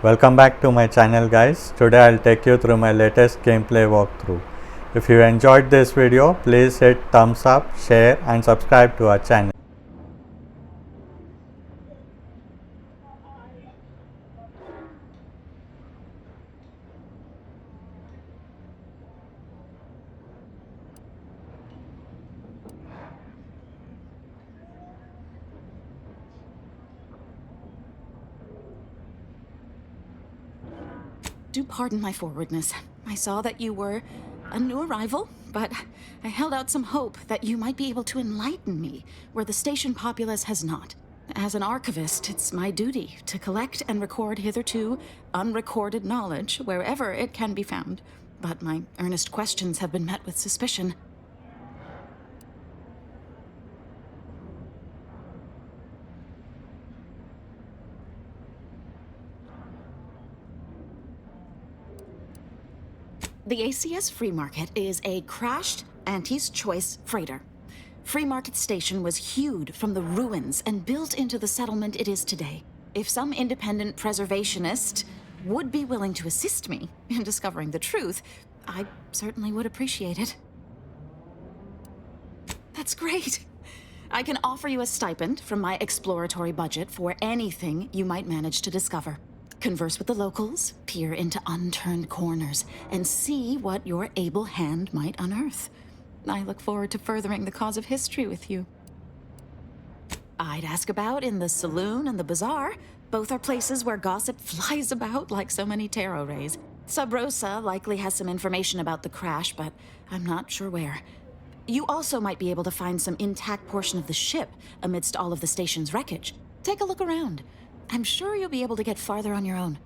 Welcome back to my channel guys. Today I'll take you through my latest gameplay walkthrough. If you enjoyed this video, please hit thumbs up, share and subscribe to our channel. Do pardon my forwardness. I saw that you were a new arrival, but I held out some hope that you might be able to enlighten me where the station populace has not. As an archivist, it's my duty to collect and record hitherto unrecorded knowledge wherever it can be found. But my earnest questions have been met with suspicion. The ACS Free Market is a crashed Auntie's Choice freighter. Free Market Station was hewed from the ruins and built into the settlement it is today. If some independent preservationist would be willing to assist me in discovering the truth, I certainly would appreciate it. That's great. I can offer you a stipend from my exploratory budget for anything you might manage to discover. Converse with the locals, peer into unturned corners, and see what your able hand might unearth. I look forward to furthering the cause of history with you. I'd ask about in the saloon and the bazaar. Both are places where gossip flies about like so many tarot rays. Sub Rosa likely has some information about the crash, but I'm not sure where. You also might be able to find some intact portion of the ship amidst all of the station's wreckage. Take a look around. I'm sure you'll be able to get farther on your own.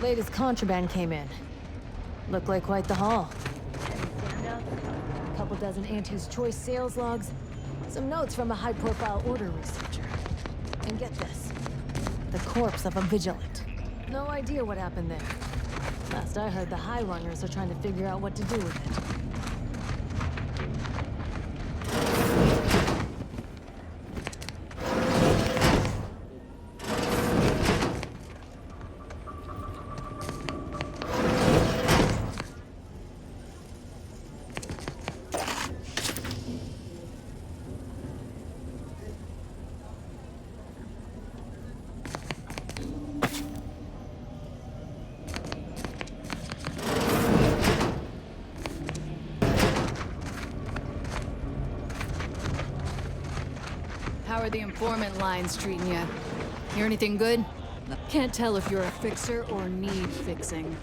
Latest contraband came in. Looked like quite the haul. Stand up. A couple dozen Auntie's Choice sales logs. Some notes from a high-profile order researcher. And get this. The corpse of a vigilant. No idea what happened there. Last I heard, the high runners are trying to figure out what to do with it. How are the informant lines treating you? Hear anything good? Can't tell if you're a fixer or need fixing.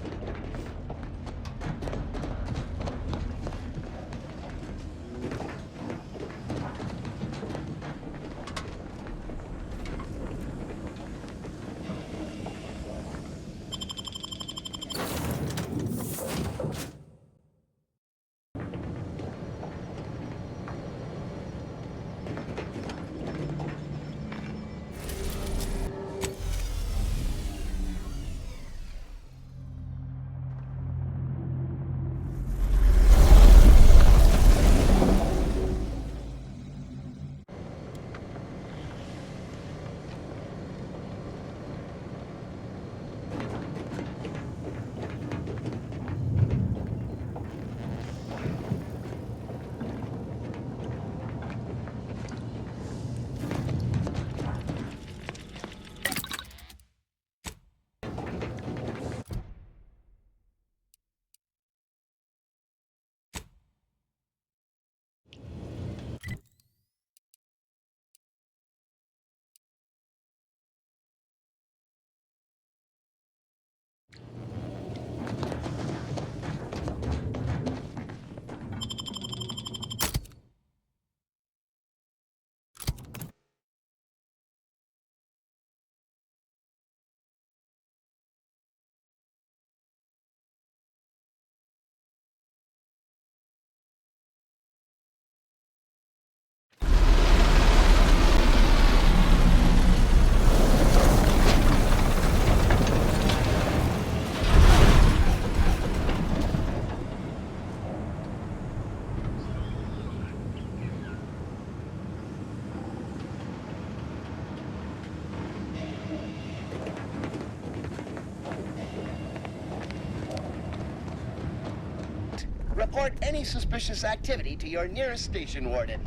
Report any suspicious activity to your nearest station warden.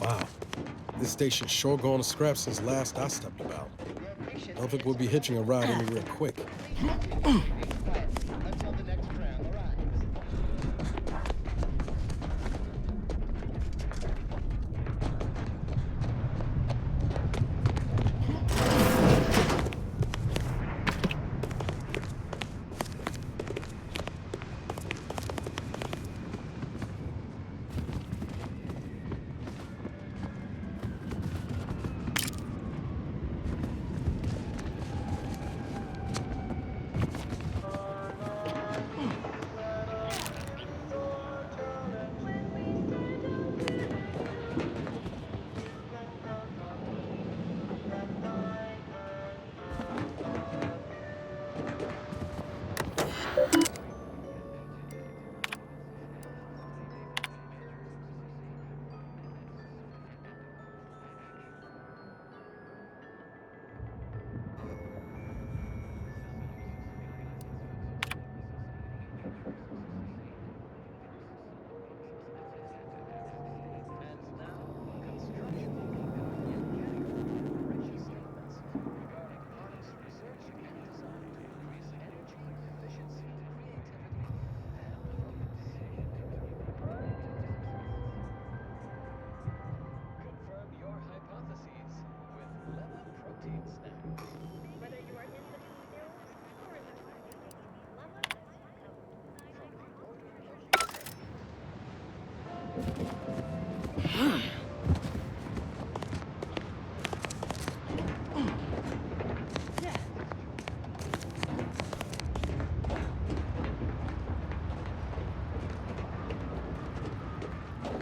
Wow. This station's sure going to scrap since last I stepped about. Don't think we'll be hitching a ride anywhere quick. Until the next tram arrives.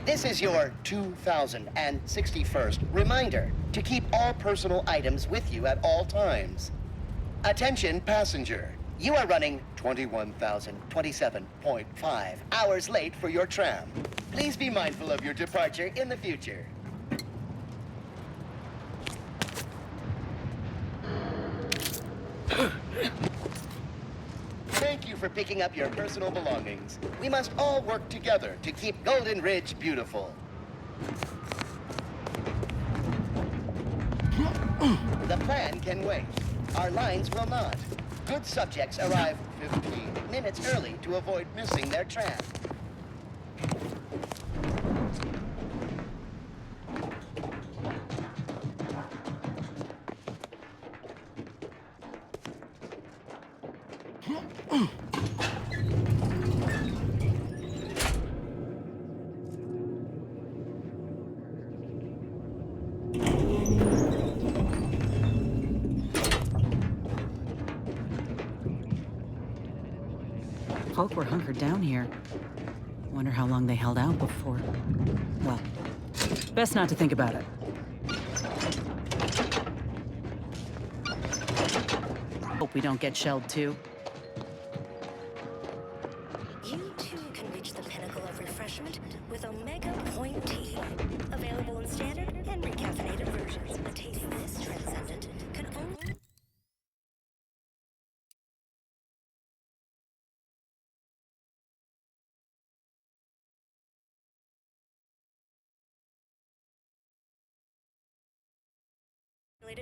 This is your 2061st reminder to keep all personal items with you at all times. Attention passenger, you are running 21,027.5 hours late for your tram. Please be mindful of your departure in the future. Thank you for picking up your personal belongings. We must all work together to keep Golden Ridge beautiful. The plan can wait. Our lines will not. Good subjects arrive 15 minutes early to avoid missing their tram. Folk were hunkered down here. Wonder how long they held out before. Well, best not to think about it. Hope we don't get shelled too. You too can reach the pinnacle of refreshment with Omega Point Tea. Available in standard and recaffeinated versions. A taste this transcendent can only...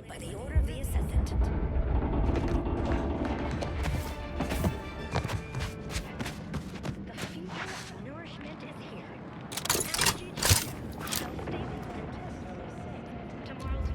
by the Order of the Ascendant. The future of nourishment is here. Energy check. Shelf-stable and intestinally safe. Tomorrow's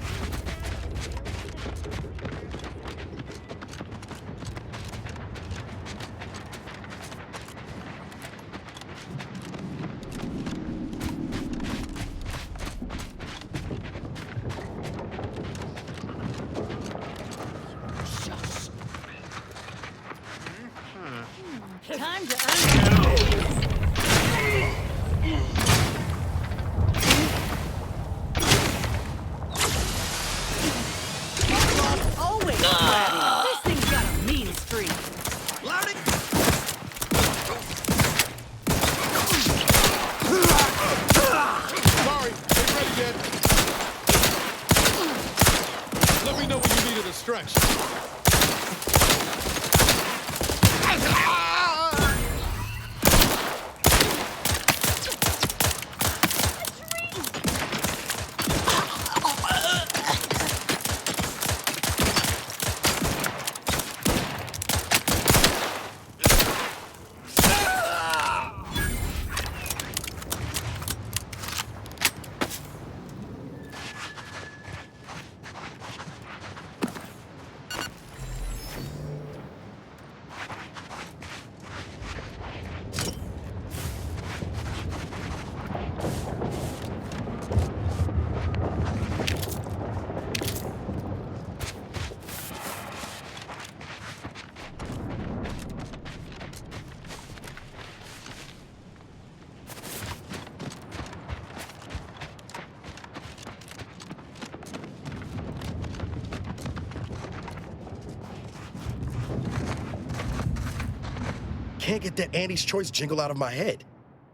can't get that Andy's Choice jingle out of my head.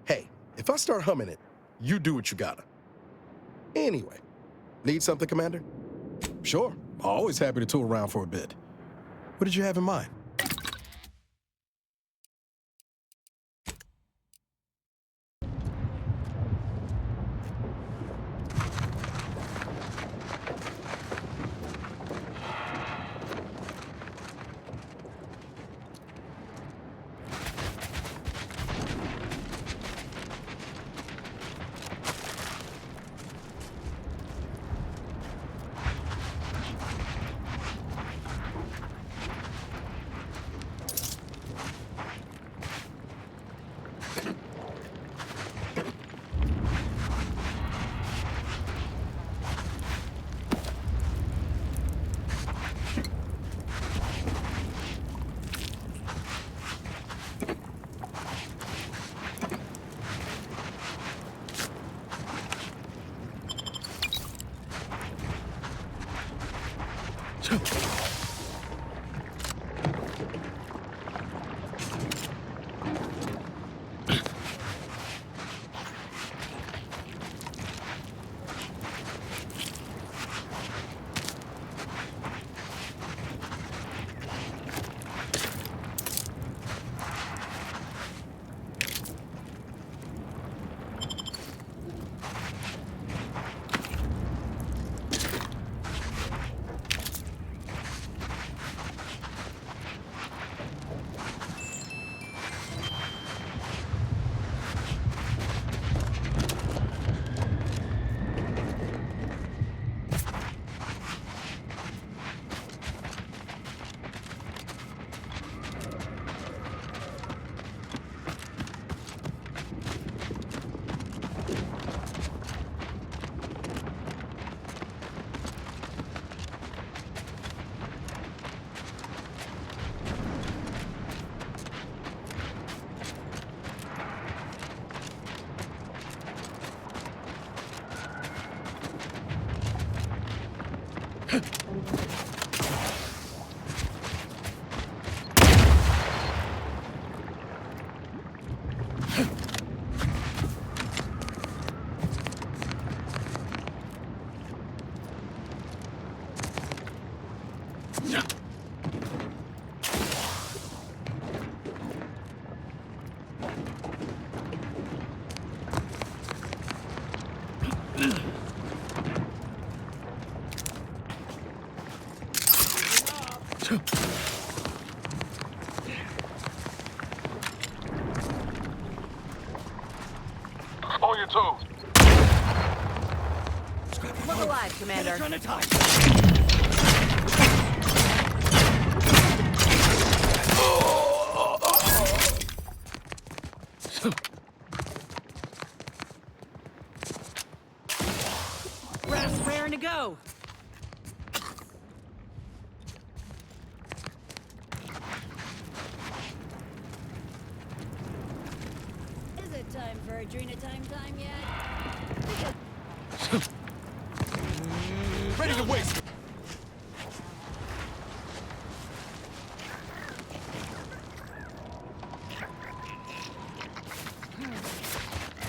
Hey, if I start humming it, you do what you gotta. Anyway, need something, Commander? Sure, always happy to tool around for a bit. What did you have in mind? On your toes. Look alive, Commander. Raring to go. Is it time for Adrena time yet? Ready to waste.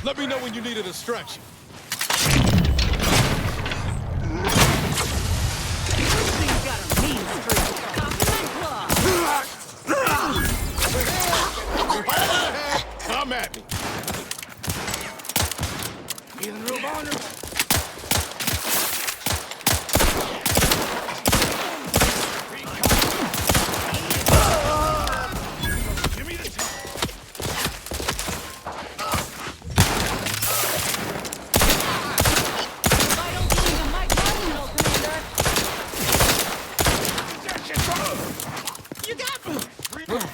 Let me know when you need a distraction. Come at me. Feeling real vulnerable. Give me the time. You got me. Ready to waste.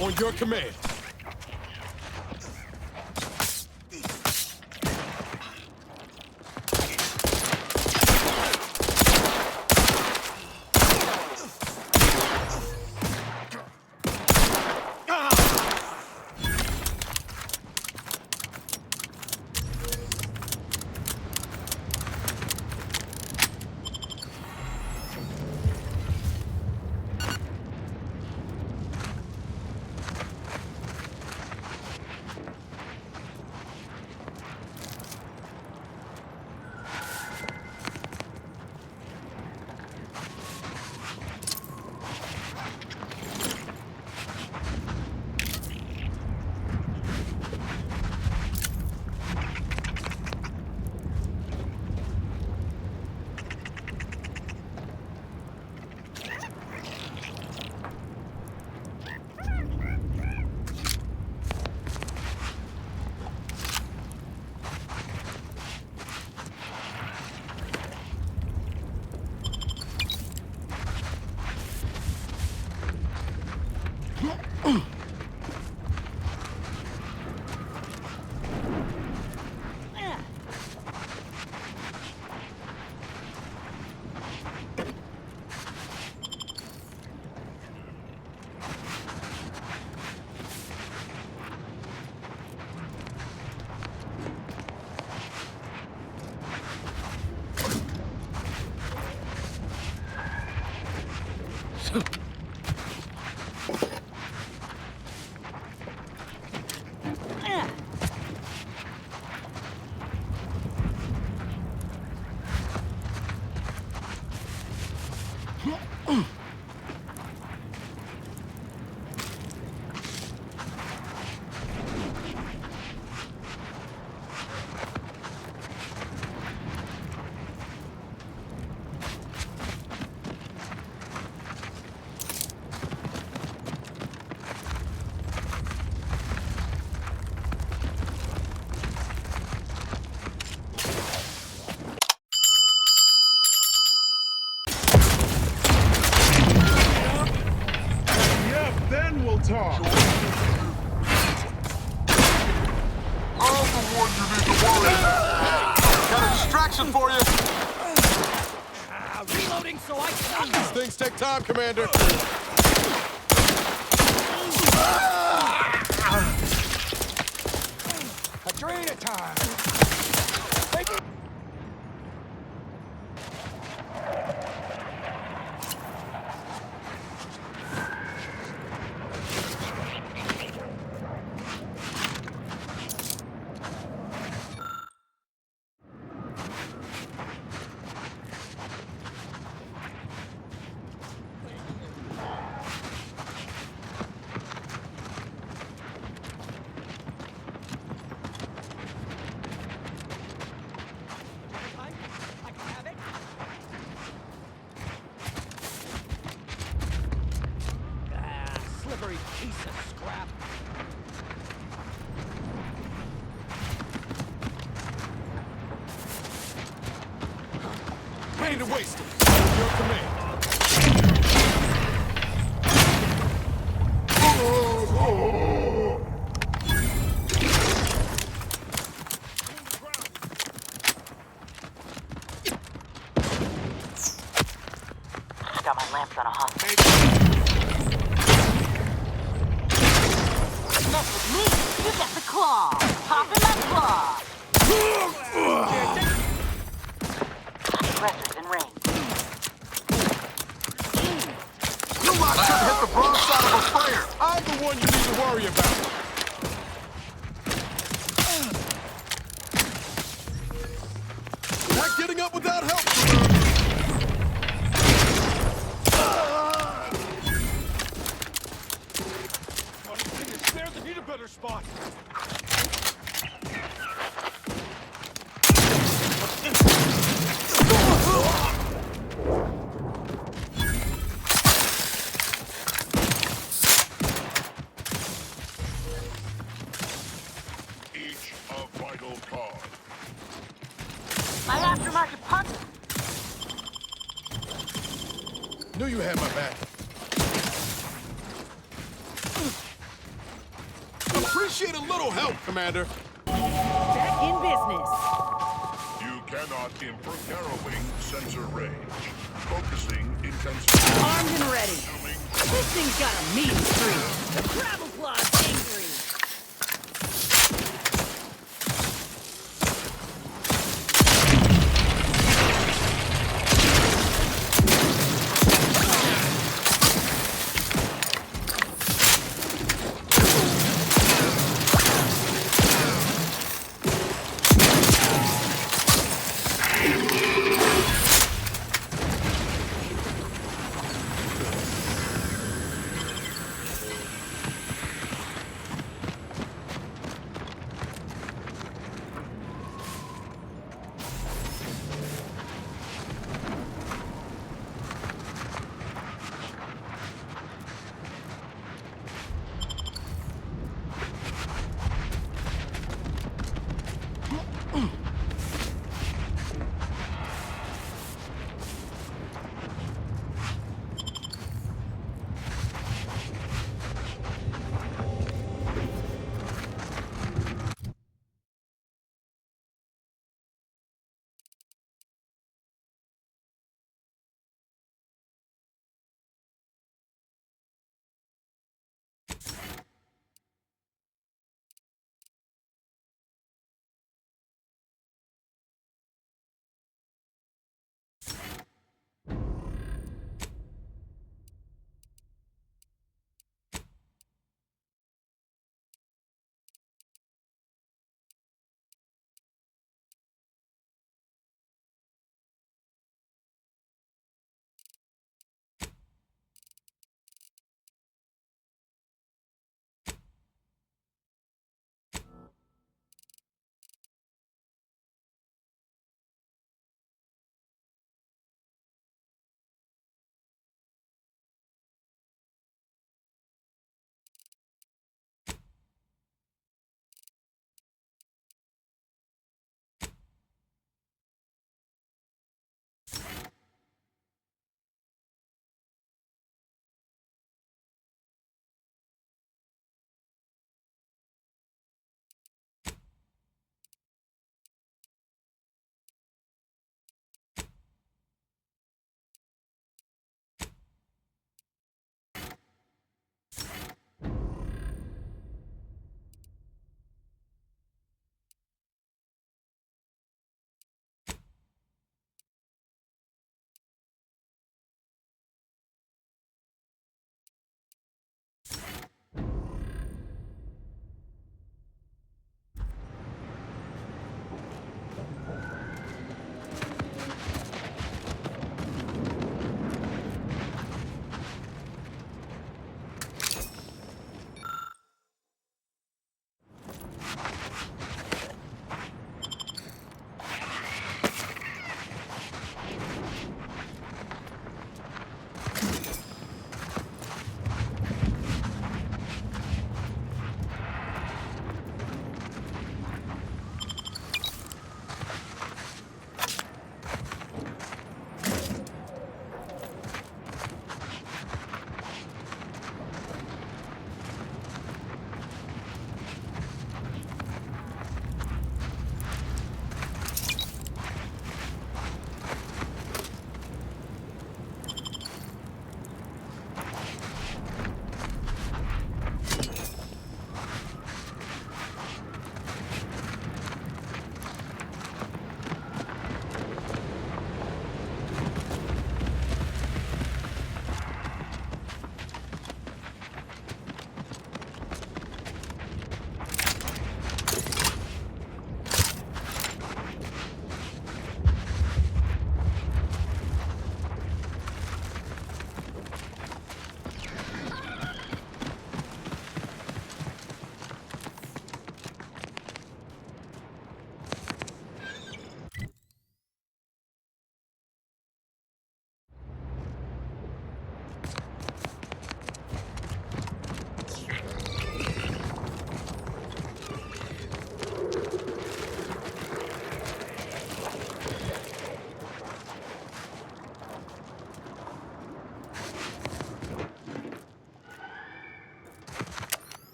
On your command. talk. I'm the one you need to worry about. Got a distraction for you. Reloading so I can... These things take time, Commander. Adrena time. Piece of scrap. Ready to waste it. Your command. Got my lamps on a hot. Mess with me, you get the claw. Pop in that claw. Suppressors in range. You lot should hit the broadside of a fire. I'm the one you need to worry about. Not getting up without help. Need a better spot. Each a vital card. My aftermarket punch. Knew you had my back. Appreciate a little help, Commander. Back in business. You cannot imperil sensor range. Focusing intensity. Armed and ready. This thing's got a mean streak. The gravel claw's angry.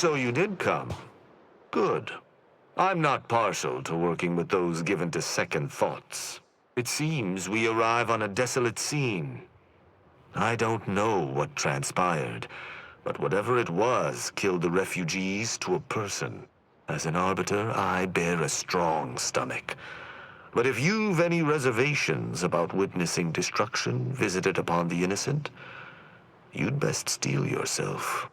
So you did come. Good. I'm not partial to working with those given to second thoughts. It seems we arrive on a desolate scene. I don't know what transpired, but whatever it was killed the refugees to a person. As an arbiter, I bear a strong stomach. But if you've any reservations about witnessing destruction visited upon the innocent, you'd best steel yourself.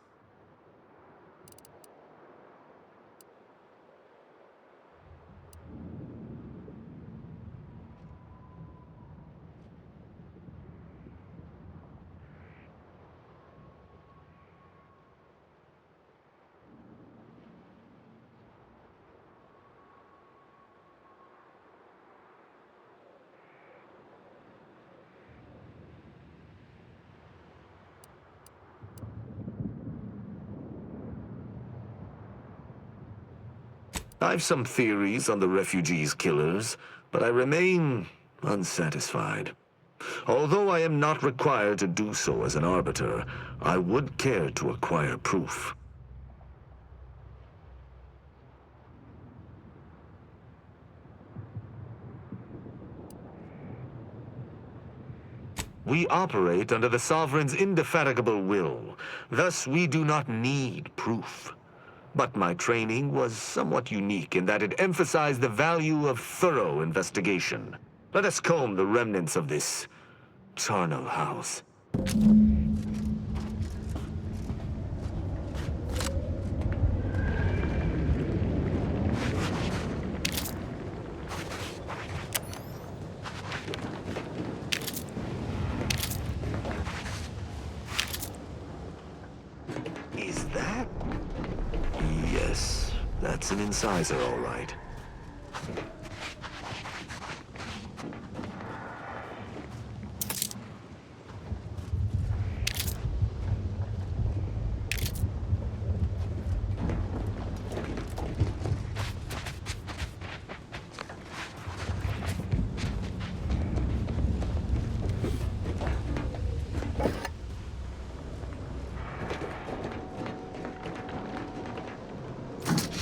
I've some theories on the refugees' killers, but I remain unsatisfied. Although I am not required to do so as an arbiter, I would care to acquire proof. We operate under the Sovereign's indefatigable will. Thus, we do not need proof. But my training was somewhat unique in that it emphasized the value of thorough investigation. Let us comb the remnants of this charnel house. Is that? Yes, that's an incisor, all right.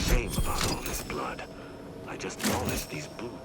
Shame about all this blood. I just polished these boots.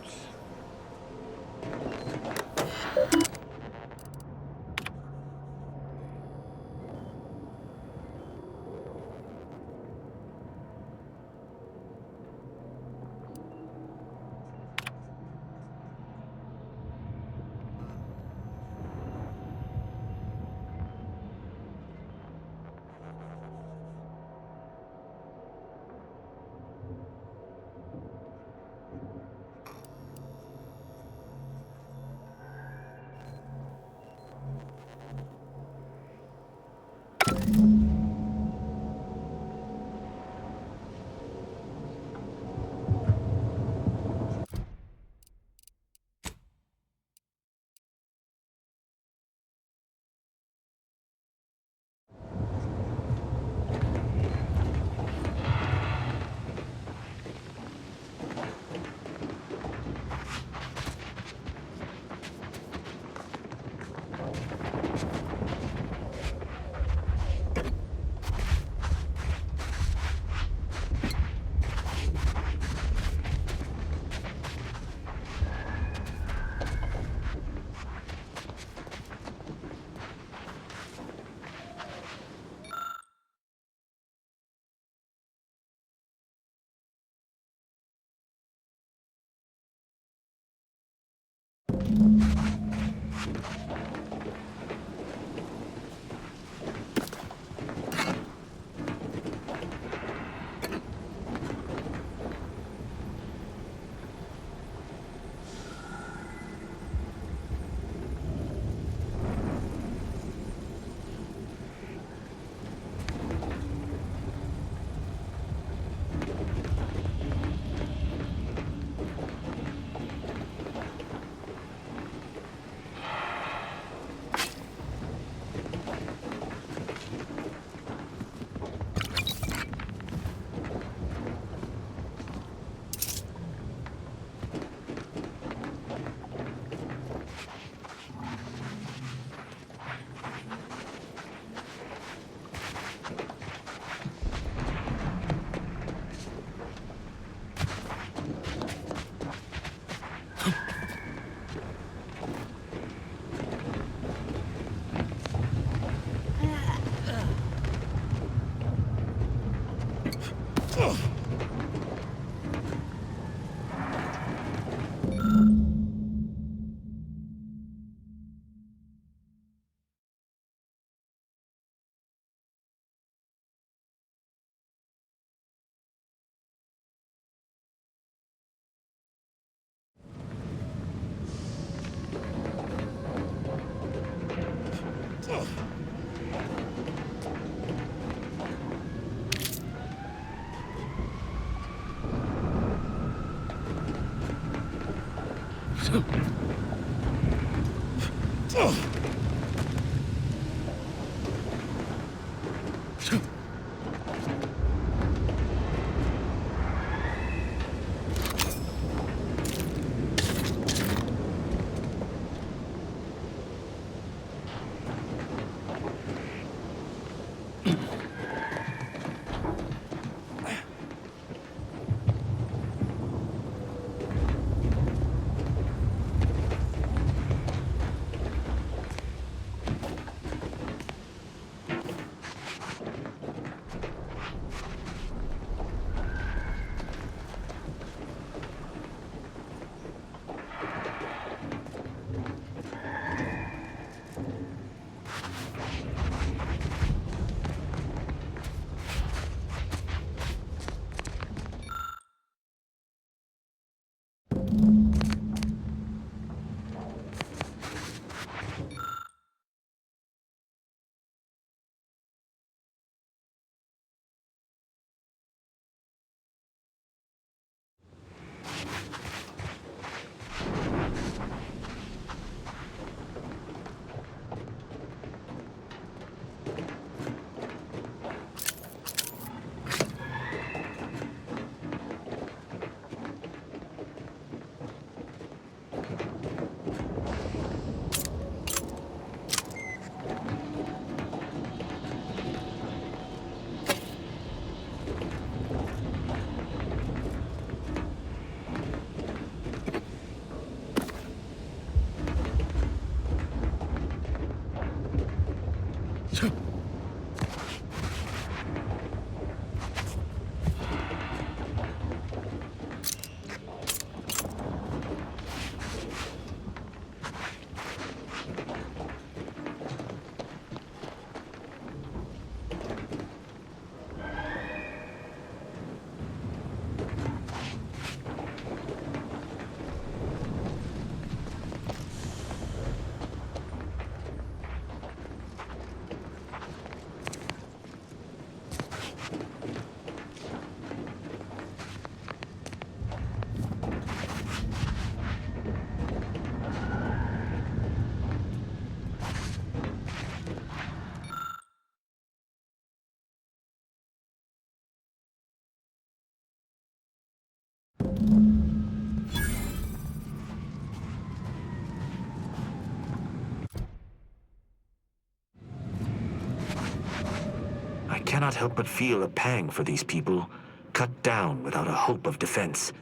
I cannot help but feel a pang for these people, cut down without a hope of defense.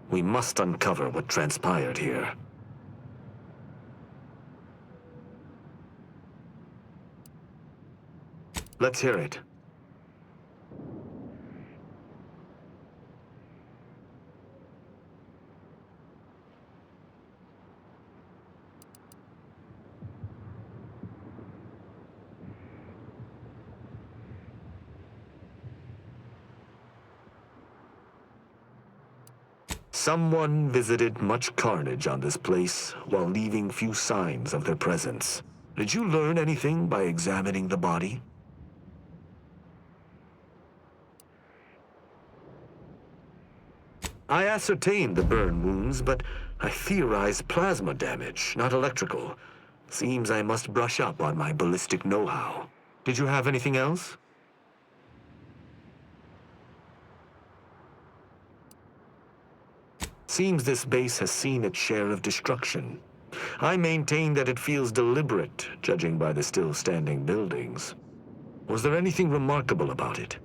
We must uncover what transpired here. Let's hear it. Someone visited much carnage on this place while leaving few signs of their presence. Did you learn anything by examining the body? I ascertained the burn wounds, but I theorized plasma damage, not electrical. Seems I must brush up on my ballistic know-how. Did you have anything else? Seems this base has seen its share of destruction. I maintain that it feels deliberate, judging by the still standing buildings. Was there anything remarkable about it?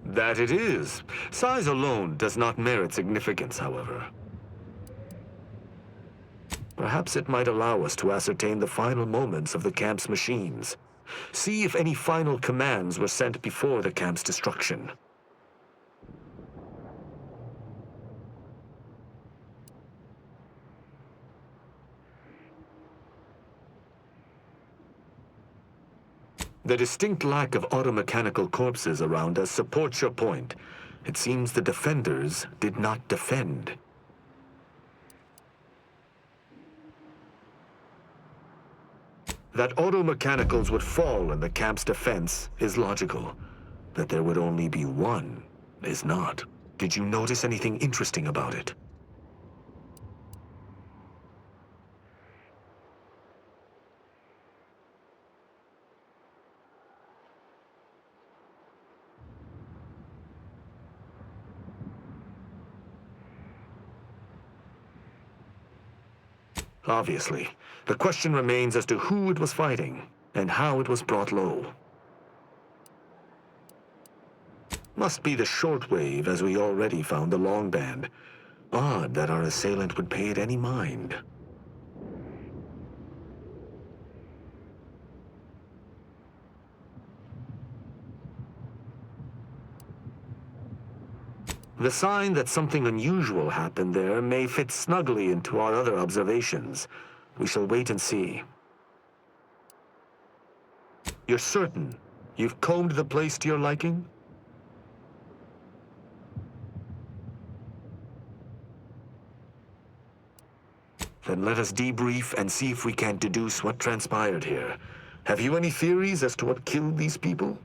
That it is. Size alone does not merit significance, however. Perhaps it might allow us to ascertain the final moments of the camp's machines. See if any final commands were sent before the camp's destruction. The distinct lack of automechanical corpses around us supports your point. It seems the defenders did not defend. That auto-mechanicals would fall in the camp's defense is logical. That there would only be one is not. Did you notice anything interesting about it? Obviously, the question remains as to who it was fighting and how it was brought low. Must be the shortwave, as we already found the long band. Odd that our assailant would pay it any mind. The sign that something unusual happened there may fit snugly into our other observations. We shall wait and see. You're certain you've combed the place to your liking? Then let us debrief and see if we can deduce what transpired here. Have you any theories as to what killed these people?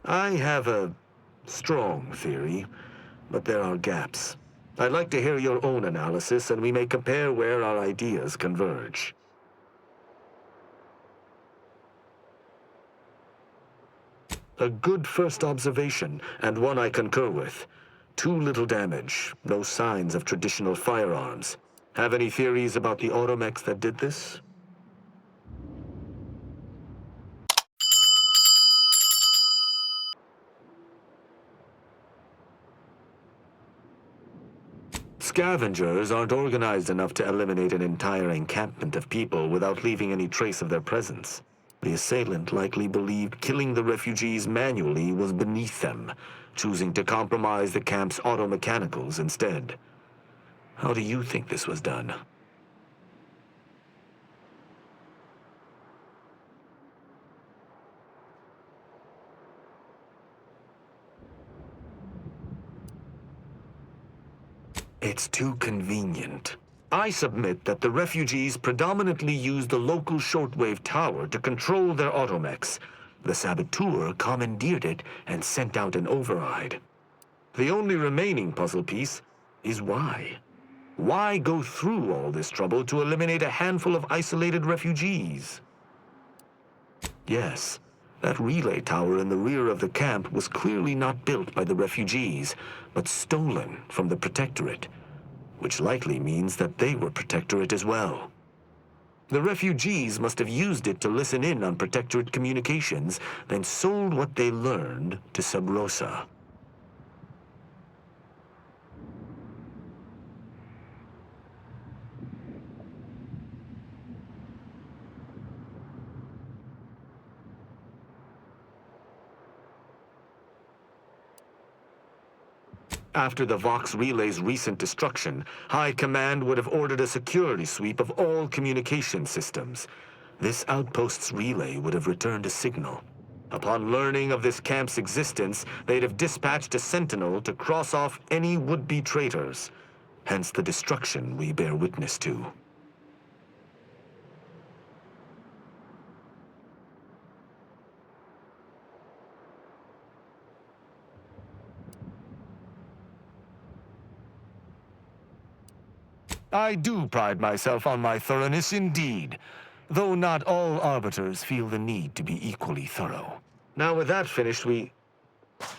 I have a strong theory, but there are gaps. I'd like to hear your own analysis, and we may compare where our ideas converge. A good first observation, and one I concur with. Too little damage, no signs of traditional firearms. Have any theories about the automechs that did this? Scavengers aren't organized enough to eliminate an entire encampment of people without leaving any trace of their presence. The assailant likely believed killing the refugees manually was beneath them, choosing to compromise the camp's auto-mechanicals instead. How do you think this was done? It's too convenient. I submit that the refugees predominantly used the local shortwave tower to control their automechs. The saboteur commandeered it and sent out an override. The only remaining puzzle piece is why. Why go through all this trouble to eliminate a handful of isolated refugees? Yes, that relay tower in the rear of the camp was clearly not built by the refugees, but stolen from the Protectorate, which likely means that they were Protectorate as well. The refugees must have used it to listen in on Protectorate communications, then sold what they learned to Sub Rosa. After the Vox Relay's recent destruction, High Command would have ordered a security sweep of all communication systems. This outpost's relay would have returned a signal. Upon learning of this camp's existence, they'd have dispatched a sentinel to cross off any would-be traitors. Hence the destruction we bear witness to. I do pride myself on my thoroughness indeed, though not all arbiters feel the need to be equally thorough. Now with that finished,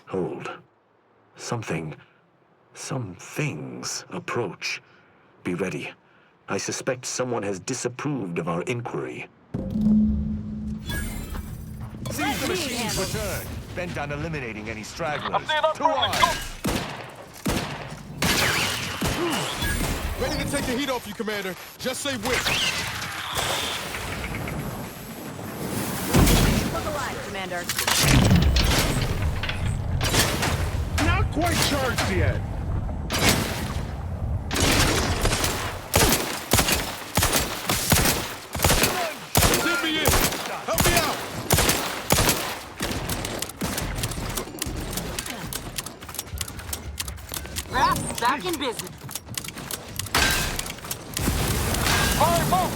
Hold. Some things approach. Be ready. I suspect someone has disapproved of our inquiry. See the machines return. bent on eliminating any stragglers. I'm seeing unfriendly troops! Ready to take the heat off you, Commander. Just say which. Look alive, Commander. Not quite charged yet. Send me in. Help me out. Raft back in business. Fire boat!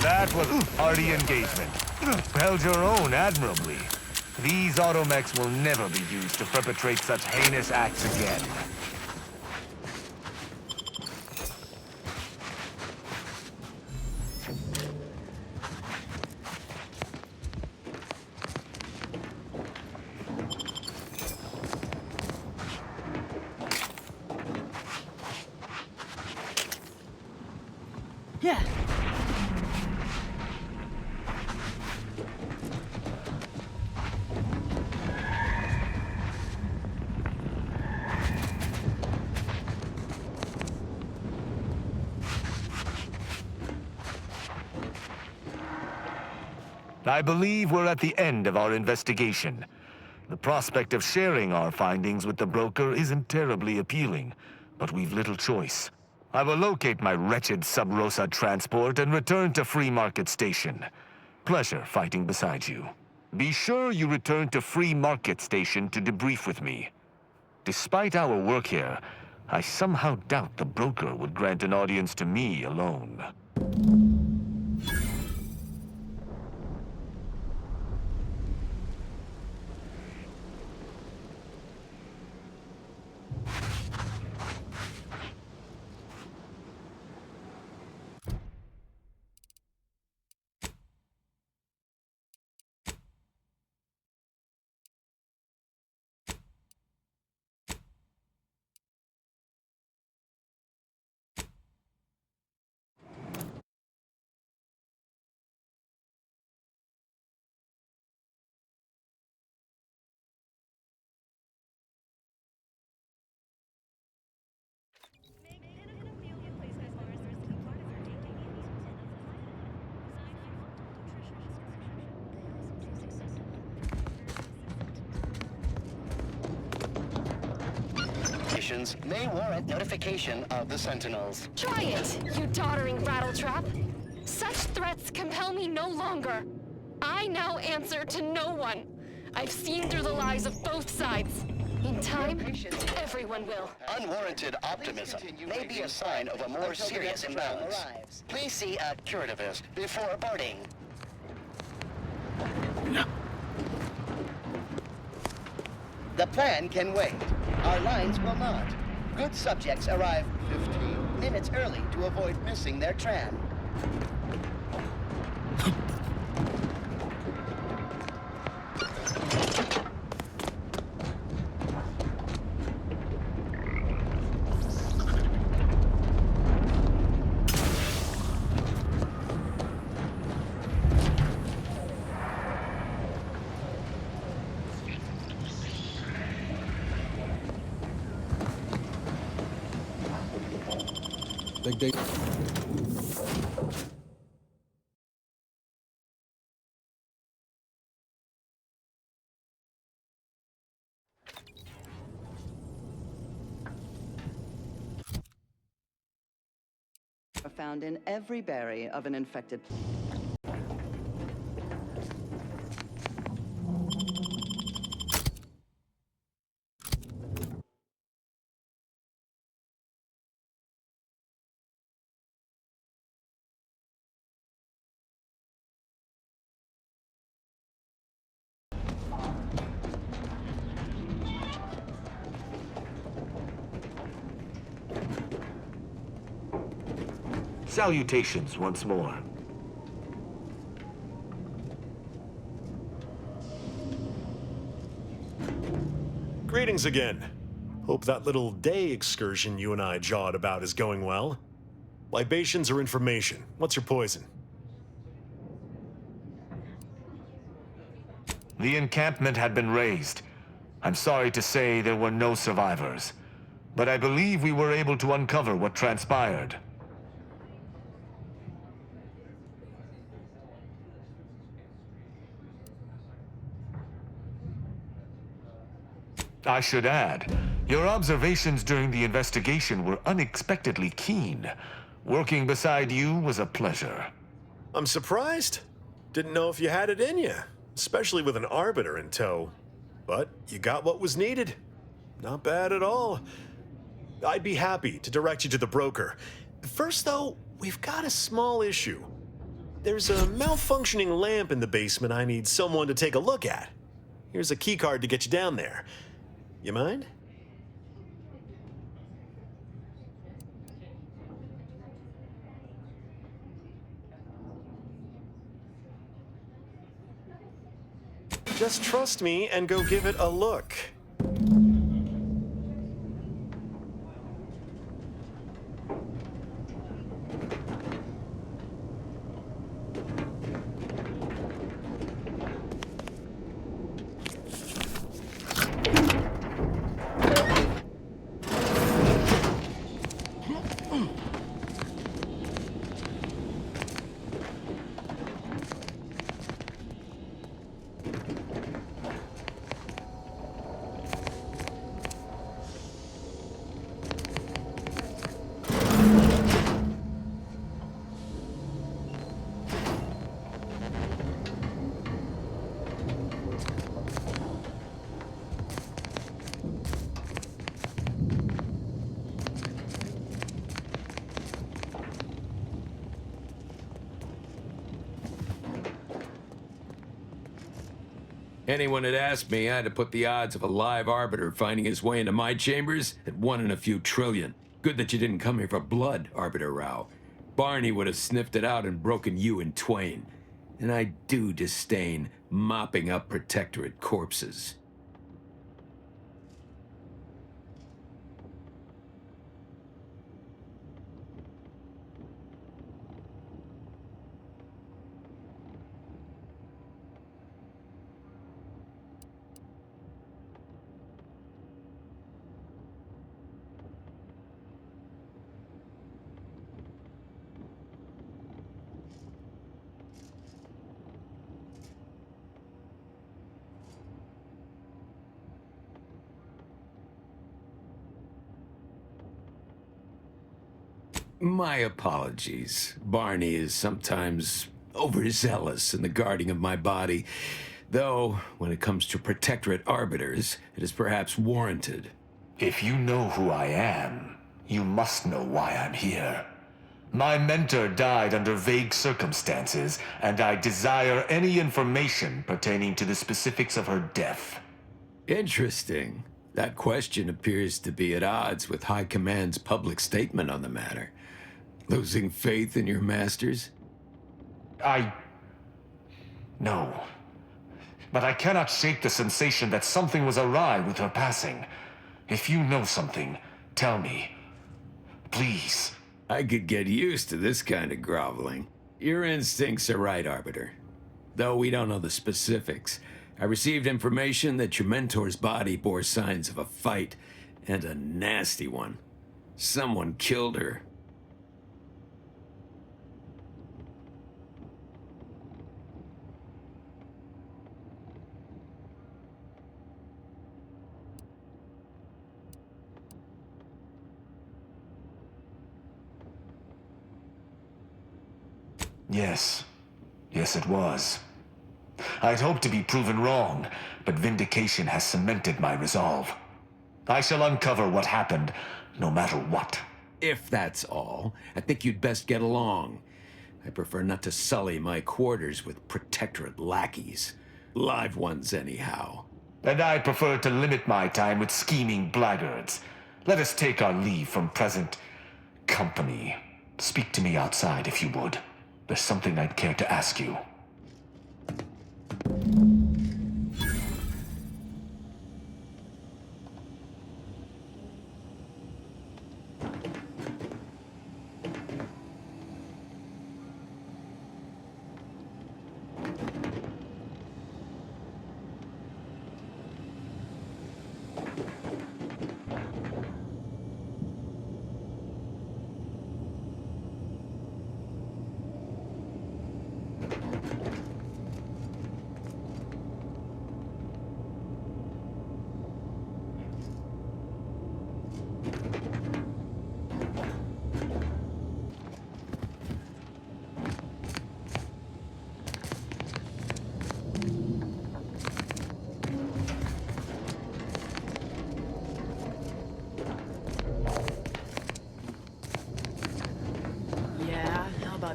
That was arty engagement. Held your own admirably. These automechs will never be used to perpetrate such heinous acts again. Yeah. I believe we're at the end of our investigation. The prospect of sharing our findings with the broker isn't terribly appealing, but we've little choice. I will locate my wretched Sub Rosa transport and return to Free Market Station. Pleasure fighting beside you. Be sure you return to Free Market Station to debrief with me. Despite our work here, I somehow doubt the broker would grant an audience to me alone. May warrant notification of the Sentinels. Try it, you doddering rattletrap. Such threats compel me no longer. I now answer to no one. I've seen through the lies of both sides. In time, everyone will. Unwarranted optimism may be a sign of a more serious imbalance. Please see a curativist before boarding. The plan can wait. Our lines will not. Good subjects arrive 15 minutes early to avoid missing their tram. They are found in every berry of an infected Salutations once more. Greetings again. Hope that little day excursion you and I jawed about is going well. Libations or information? What's your poison? The encampment had been razed. I'm sorry to say there were no survivors, but I believe we were able to uncover what transpired. I should add, your observations during the investigation were unexpectedly keen. Working beside you was a pleasure. I'm surprised. Didn't know if you had it in you, especially with an Arbiter in tow. But you got what was needed. Not bad at all. I'd be happy to direct you to the broker. First, though, we've got a small issue. There's a malfunctioning lamp in the basement I need someone to take a look at. Here's a keycard to get you down there. You mind? Just trust me and go give it a look. Anyone had asked me, I had to put the odds of a live Arbiter finding his way into my chambers at 1 in a few trillion. Good that you didn't come here for blood, Arbiter Rao. Barney would have sniffed it out and broken you in twain. And I do disdain mopping up Protectorate corpses. My apologies. Barney is sometimes overzealous in the guarding of my body, though when it comes to Protectorate Arbiters, it is perhaps warranted. If you know who I am, you must know why I'm here. My mentor died under vague circumstances, and I desire any information pertaining to the specifics of her death. Interesting. That question appears to be at odds with High Command's public statement on the matter. Losing faith in your masters? No. But I cannot shake the sensation that something was awry with her passing. If you know something, tell me. Please. I could get used to this kind of groveling. Your instincts are right, Arbiter. Though we don't know the specifics, I received information that your mentor's body bore signs of a fight, and a nasty one. Someone killed her. Yes, it was. I'd hoped to be proven wrong, but vindication has cemented my resolve. I shall uncover what happened, no matter what. If that's all, I think you'd best get along. I prefer not to sully my quarters with Protectorate lackeys. Live ones, anyhow. And I prefer to limit my time with scheming blackguards. Let us take our leave from present company. Speak to me outside if you would. There's something I'd care to ask you.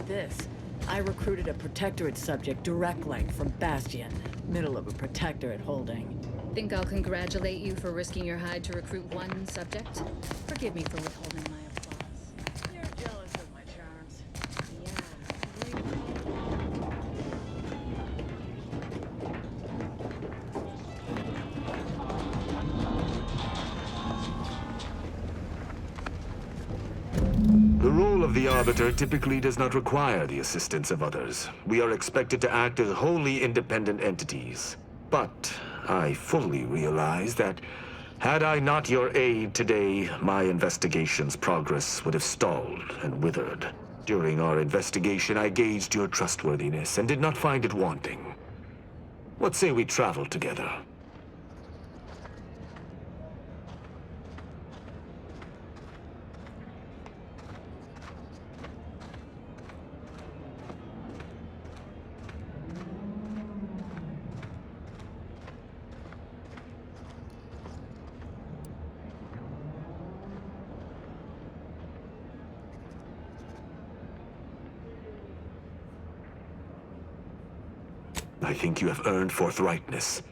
This. I recruited a Protectorate subject direct link from Bastion, middle of a Protectorate holding. Think I'll congratulate you for risking your hide to recruit one subject? Forgive me for withholding my applause. You're jealous of my charms. The role of the Arbiter typically does not require the assistance of others. We are expected to act as wholly independent entities. But I fully realize that had I not your aid today, my investigation's progress would have stalled and withered. During our investigation, I gauged your trustworthiness and did not find it wanting. What say we travel together? I think you have earned forthrightness.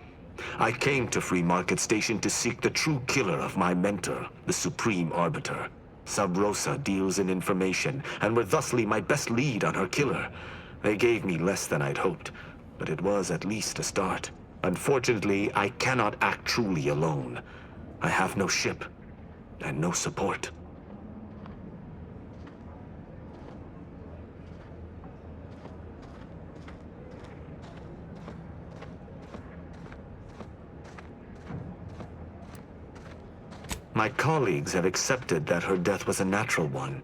I came to Free Market Station to seek the true killer of my mentor, the Supreme Arbiter. Sub Rosa deals in information, and were thusly my best lead on her killer. They gave me less than I'd hoped, but it was at least a start. Unfortunately, I cannot act truly alone. I have no ship, and no support. My colleagues have accepted that her death was a natural one.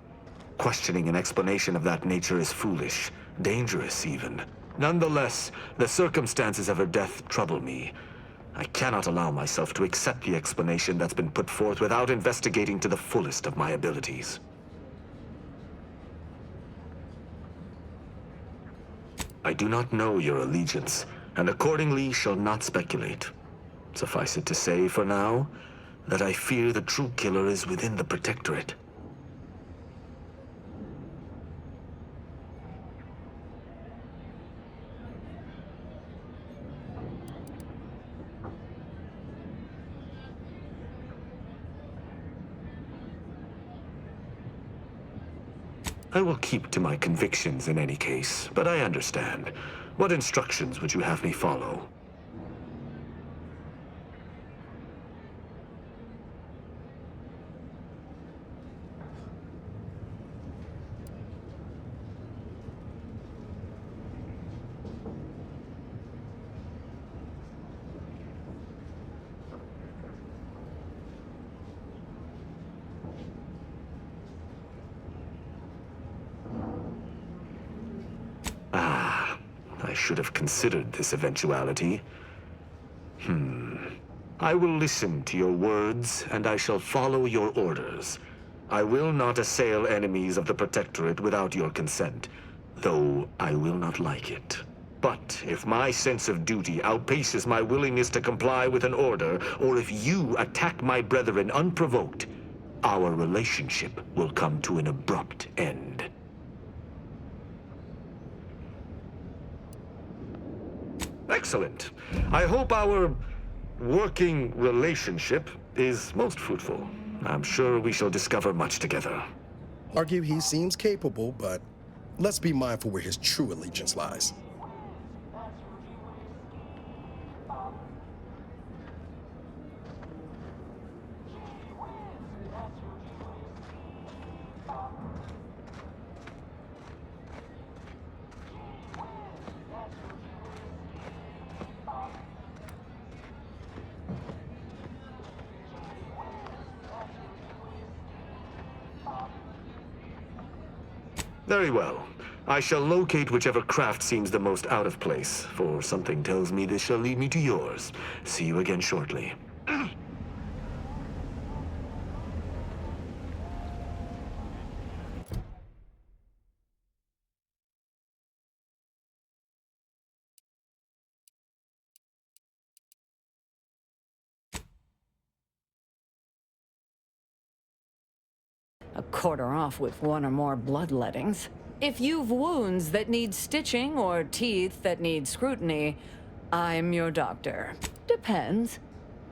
Questioning an explanation of that nature is foolish, dangerous even. Nonetheless, the circumstances of her death trouble me. I cannot allow myself to accept the explanation that's been put forth without investigating to the fullest of my abilities. I do not know your allegiance, and accordingly shall not speculate. Suffice it to say, for now, that I fear the true killer is within the Protectorate. I will keep to my convictions in any case, but I understand. What instructions would you have me follow? I should have considered this eventuality. I will listen to your words, and I shall follow your orders. I will not assail enemies of the Protectorate without your consent, though I will not like it. But if my sense of duty outpaces my willingness to comply with an order, or if you attack my brethren unprovoked, our relationship will come to an abrupt end. Excellent. I hope our working relationship is most fruitful. I'm sure we shall discover much together. Argue he seems capable, but let's be mindful where his true allegiance lies. Very well. I shall locate whichever craft seems the most out of place, for something tells me this shall lead me to yours. See you again shortly. A quarter off with one or more bloodlettings. If you've wounds that need stitching or teeth that need scrutiny, I'm your doctor. Depends.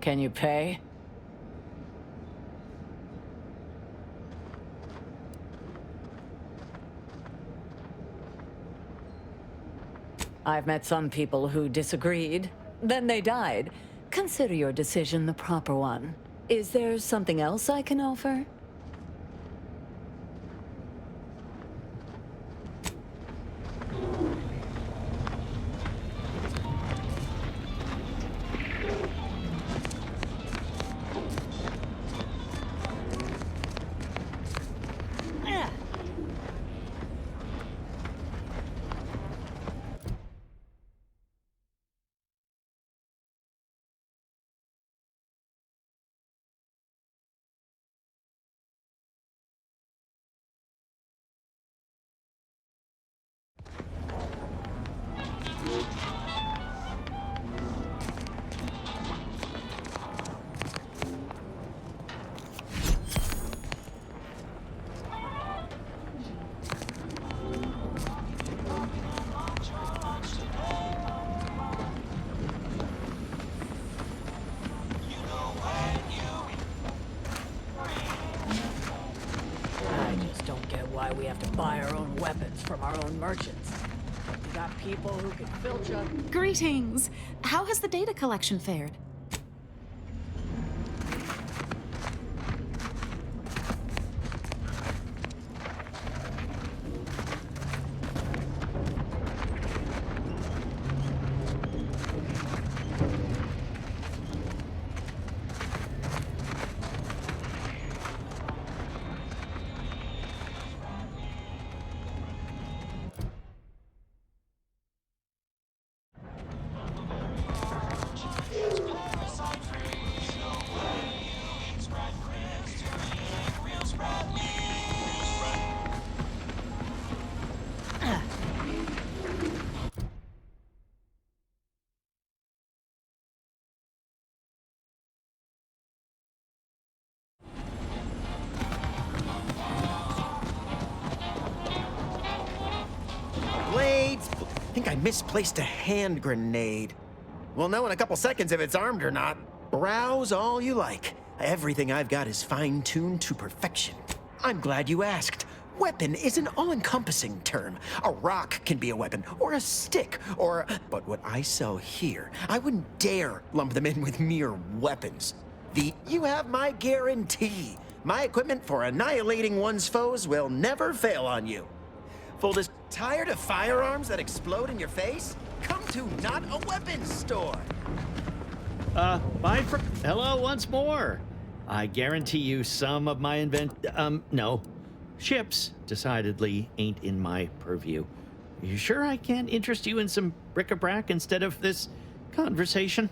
Can you pay? I've met some people who disagreed. Then they died. Consider your decision the proper one. Is there something else I can offer? We have to buy our own weapons from our own merchants. We got people who can filter. Greetings. How has the data collection fared? Blades! I think I misplaced a hand grenade. We'll know in a couple seconds if it's armed or not. Browse all you like. Everything I've got is fine-tuned to perfection. I'm glad you asked. Weapon is an all-encompassing term. A rock can be a weapon, or a stick, or... But what I sell here, I wouldn't dare lump them in with mere weapons. You have my guarantee. My equipment for annihilating one's foes will never fail on you. Tired of firearms that explode in your face? Come to Not a Weapons store. Hello once more. I guarantee you some of my no. Ships decidedly ain't in my purview. You sure I can't interest you in some bric-a-brac instead of this conversation?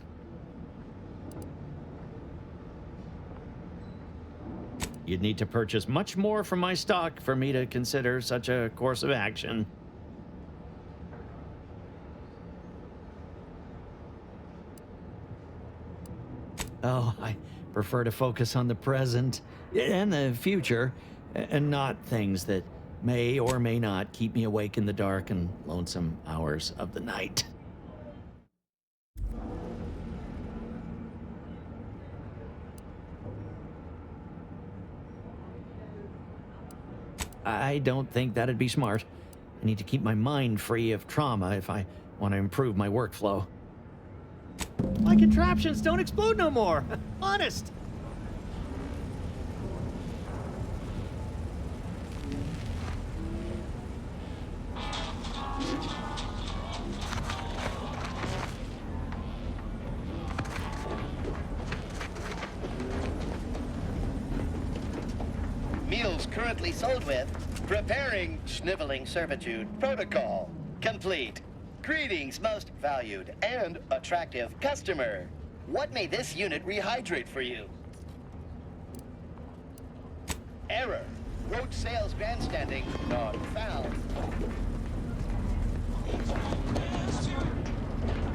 You'd need to purchase much more from my stock for me to consider such a course of action. Oh, I prefer to focus on the present and the future, and not things that may or may not keep me awake in the dark and lonesome hours of the night. I don't think that'd be smart. I need to keep my mind free of trauma if I want to improve my workflow. My contraptions don't explode no more. Honest. Meals currently sold with preparing sniveling servitude protocol complete. Greetings, most valued and attractive customer. What may this unit rehydrate for you? Error. Road sales grandstanding not found.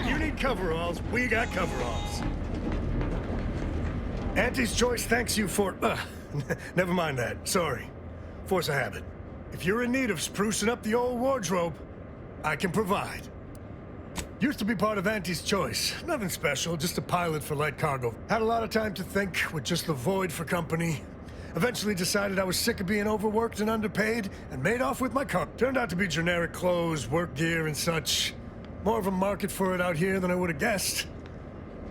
You need coveralls, we got coveralls. Auntie's Choice thanks you for... never mind that, sorry. Force of habit. If you're in need of sprucing up the old wardrobe, I can provide. Used to be part of Auntie's Choice. Nothing special, just a pilot for light cargo. Had a lot of time to think with just the Void for company. Eventually decided I was sick of being overworked and underpaid and made off with my car. Turned out to be generic clothes, work gear, and such. More of a market for it out here than I would have guessed.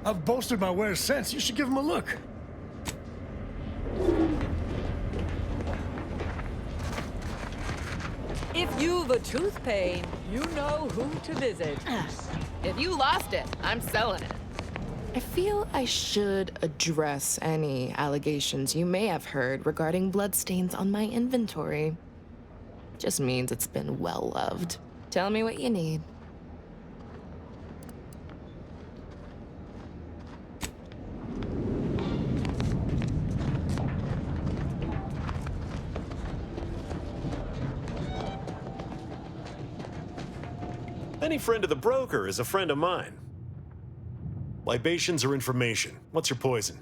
I've bolstered my wares since. You should give them a look. If you've a tooth pain, you know who to visit. If you lost it, I'm selling it. I feel I should address any allegations you may have heard regarding bloodstains on my inventory. Just means it's been well loved. Tell me what you need. Any friend of the broker is a friend of mine. Libations or information? What's your poison?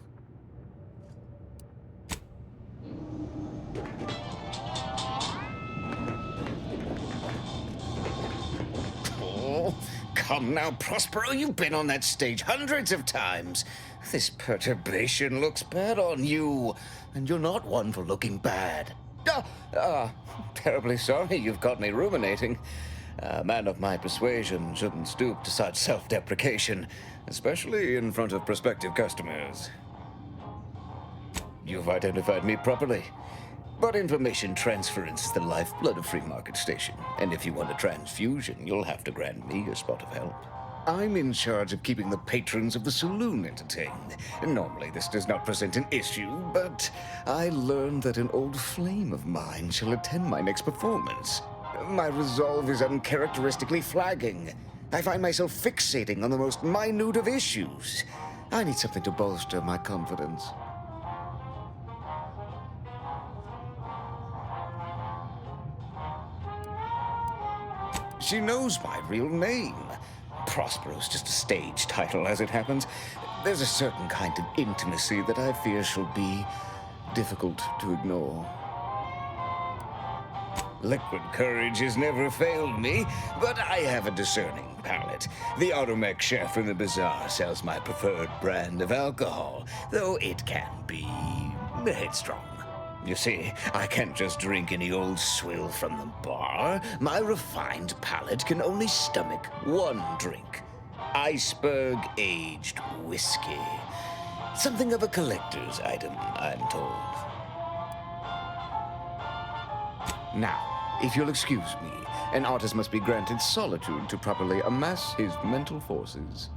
Oh, come now, Prospero. You've been on that stage hundreds of times. This perturbation looks bad on you, and you're not one for looking bad. Terribly sorry you've got me ruminating. A man of my persuasion shouldn't stoop to such self-deprecation, especially in front of prospective customers. You've identified me properly, but information transference is the lifeblood of Free Market Station, and if you want a transfusion, you'll have to grant me a spot of help. I'm in charge of keeping the patrons of the saloon entertained. Normally this does not present an issue, but I learned that an old flame of mine shall attend my next performance. My resolve is uncharacteristically flagging. I find myself fixating on the most minute of issues. I need something to bolster my confidence. She knows my real name. Prospero's just a stage title, as it happens. There's a certain kind of intimacy that I fear shall be difficult to ignore. Liquid courage has never failed me, but I have a discerning palate. The Automech chef in the bazaar sells my preferred brand of alcohol, though it can be headstrong. You see, I can't just drink any old swill from the bar. My refined palate can only stomach one drink. Iceberg-aged whiskey. Something of a collector's item, I'm told. Now, if you'll excuse me, an artist must be granted solitude to properly amass his mental forces.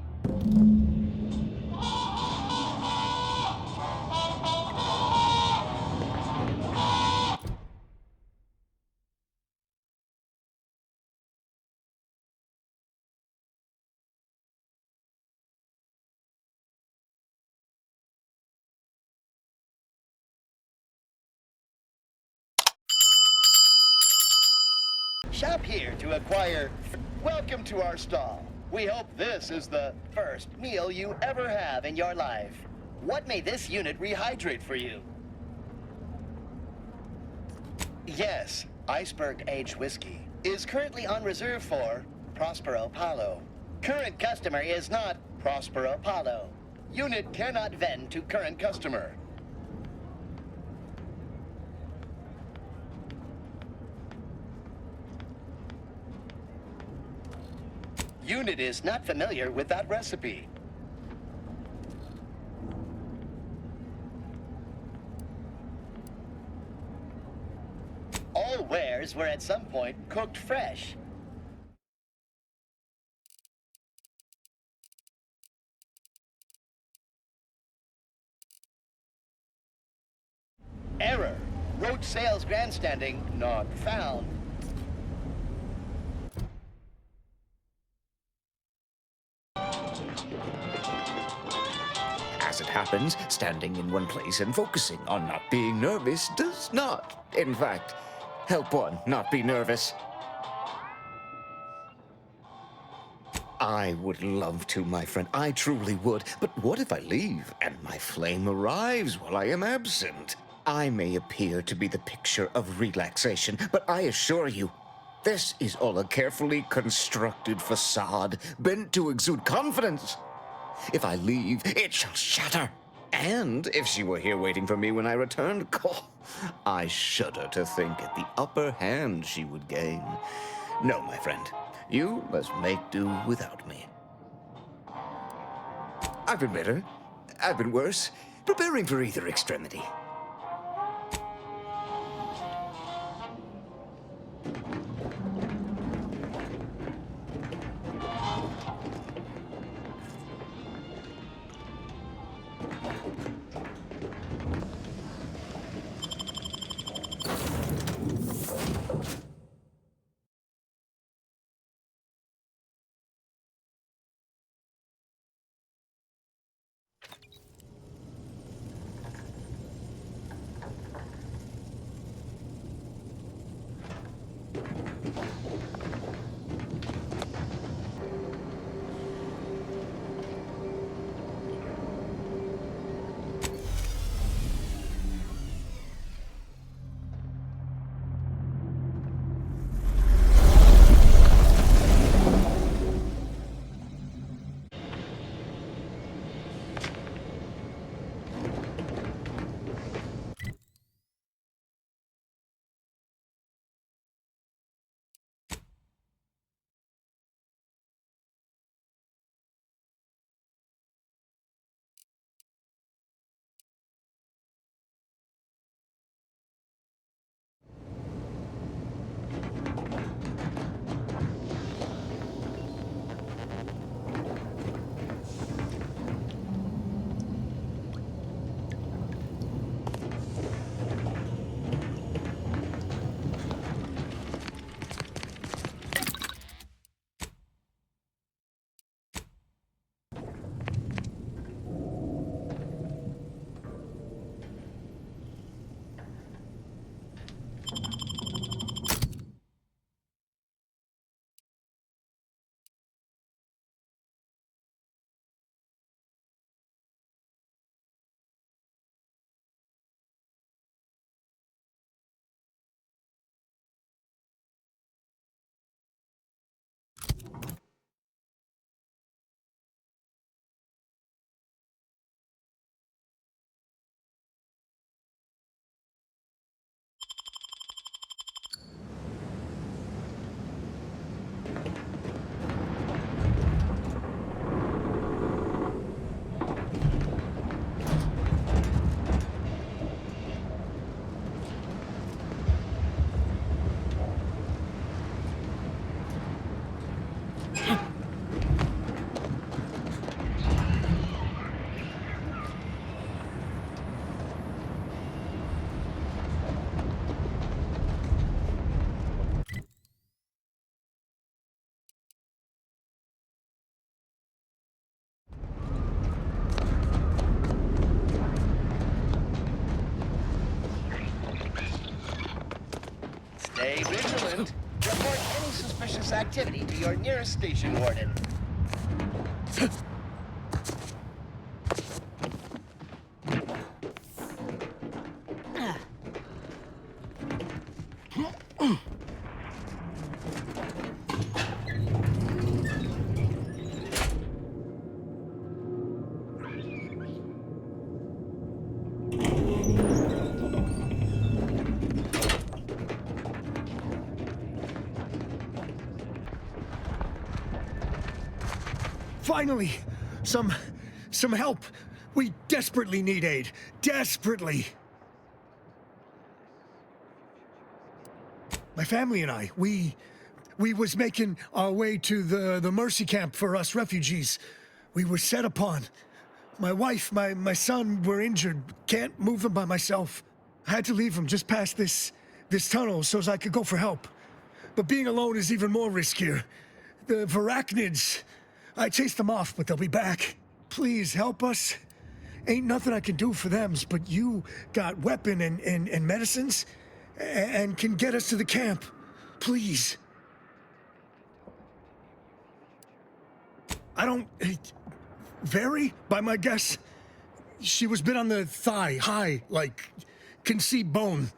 Shop here to acquire. Welcome to our stall. We hope this is the first meal you ever have in your life. What may this unit rehydrate for you? Yes, Iceberg-aged whiskey is currently on reserve for Prospero Paulo. Current customer is not Prospero Paulo. Unit cannot vend to current customer. unit is not familiar with that recipe. All wares were at some point cooked fresh. Error. Road sales grandstanding not found. As it happens, standing in one place and focusing on not being nervous does not, in fact, help one not be nervous. I would love to, my friend. I truly would. But what if I leave and my flame arrives while I am absent? I may appear to be the picture of relaxation, but I assure you, this is all a carefully constructed facade, bent to exude confidence. If I leave, it shall shatter. And if she were here waiting for me when I returned, I shudder to think at the upper hand she would gain. No, my friend, you must make do without me. I've been better. I've been worse. Preparing for either extremity. Stay vigilant. Report any suspicious activity to your nearest station warden. Finally, some help. We desperately need aid. Desperately. My family and I, we was making our way to the mercy camp for us refugees. We were set upon. My wife, my son were injured. Can't move them by myself. I had to leave them just past this tunnel so as I could go for help. But being alone is even more riskier. The Varachnids, I chased them off, but they'll be back. Please help us. Ain't nothing I can do for them, but you got weapon and medicines and can get us to the camp. Please. I don't... Vary, by my guess. She was bit on the thigh, high, like, can see bone.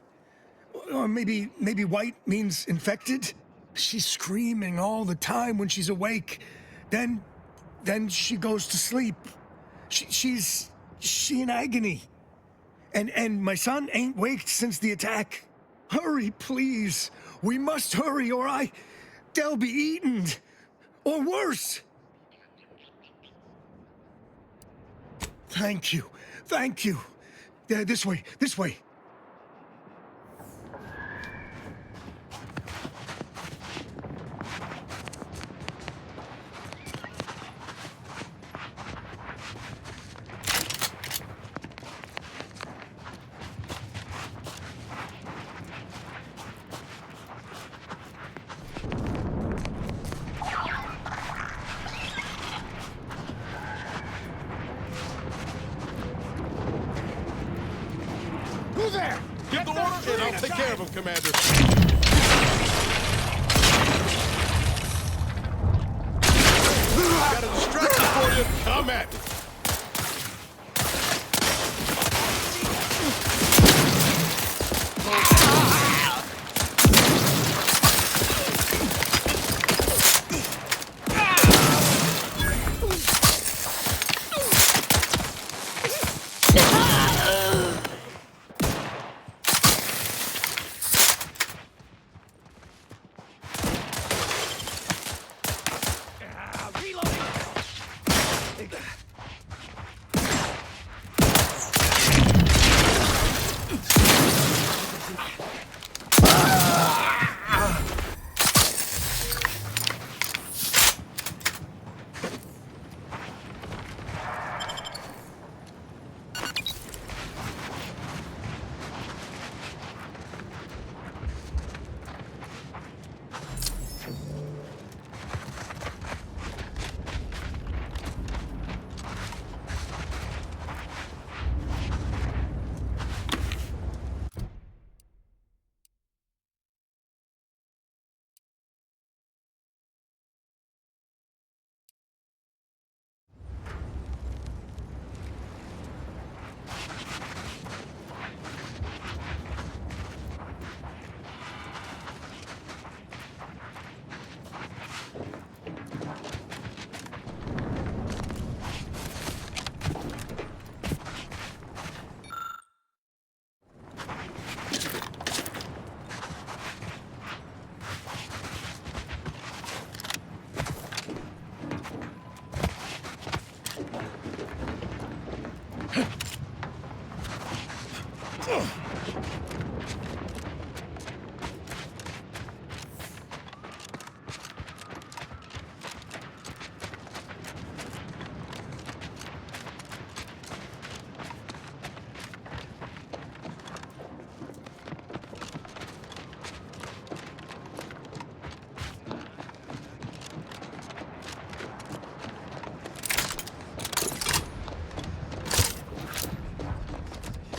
Or maybe white means infected? She's screaming all the time when she's awake. Then she goes to sleep. She in agony. And my son ain't waked since the attack. Hurry, please. We must hurry or they'll be eaten. Or worse. Thank you. Thank you. This way. This way. Who's there? Give the order and I'll take care of him, Commander. Got a distraction for you. Come at me.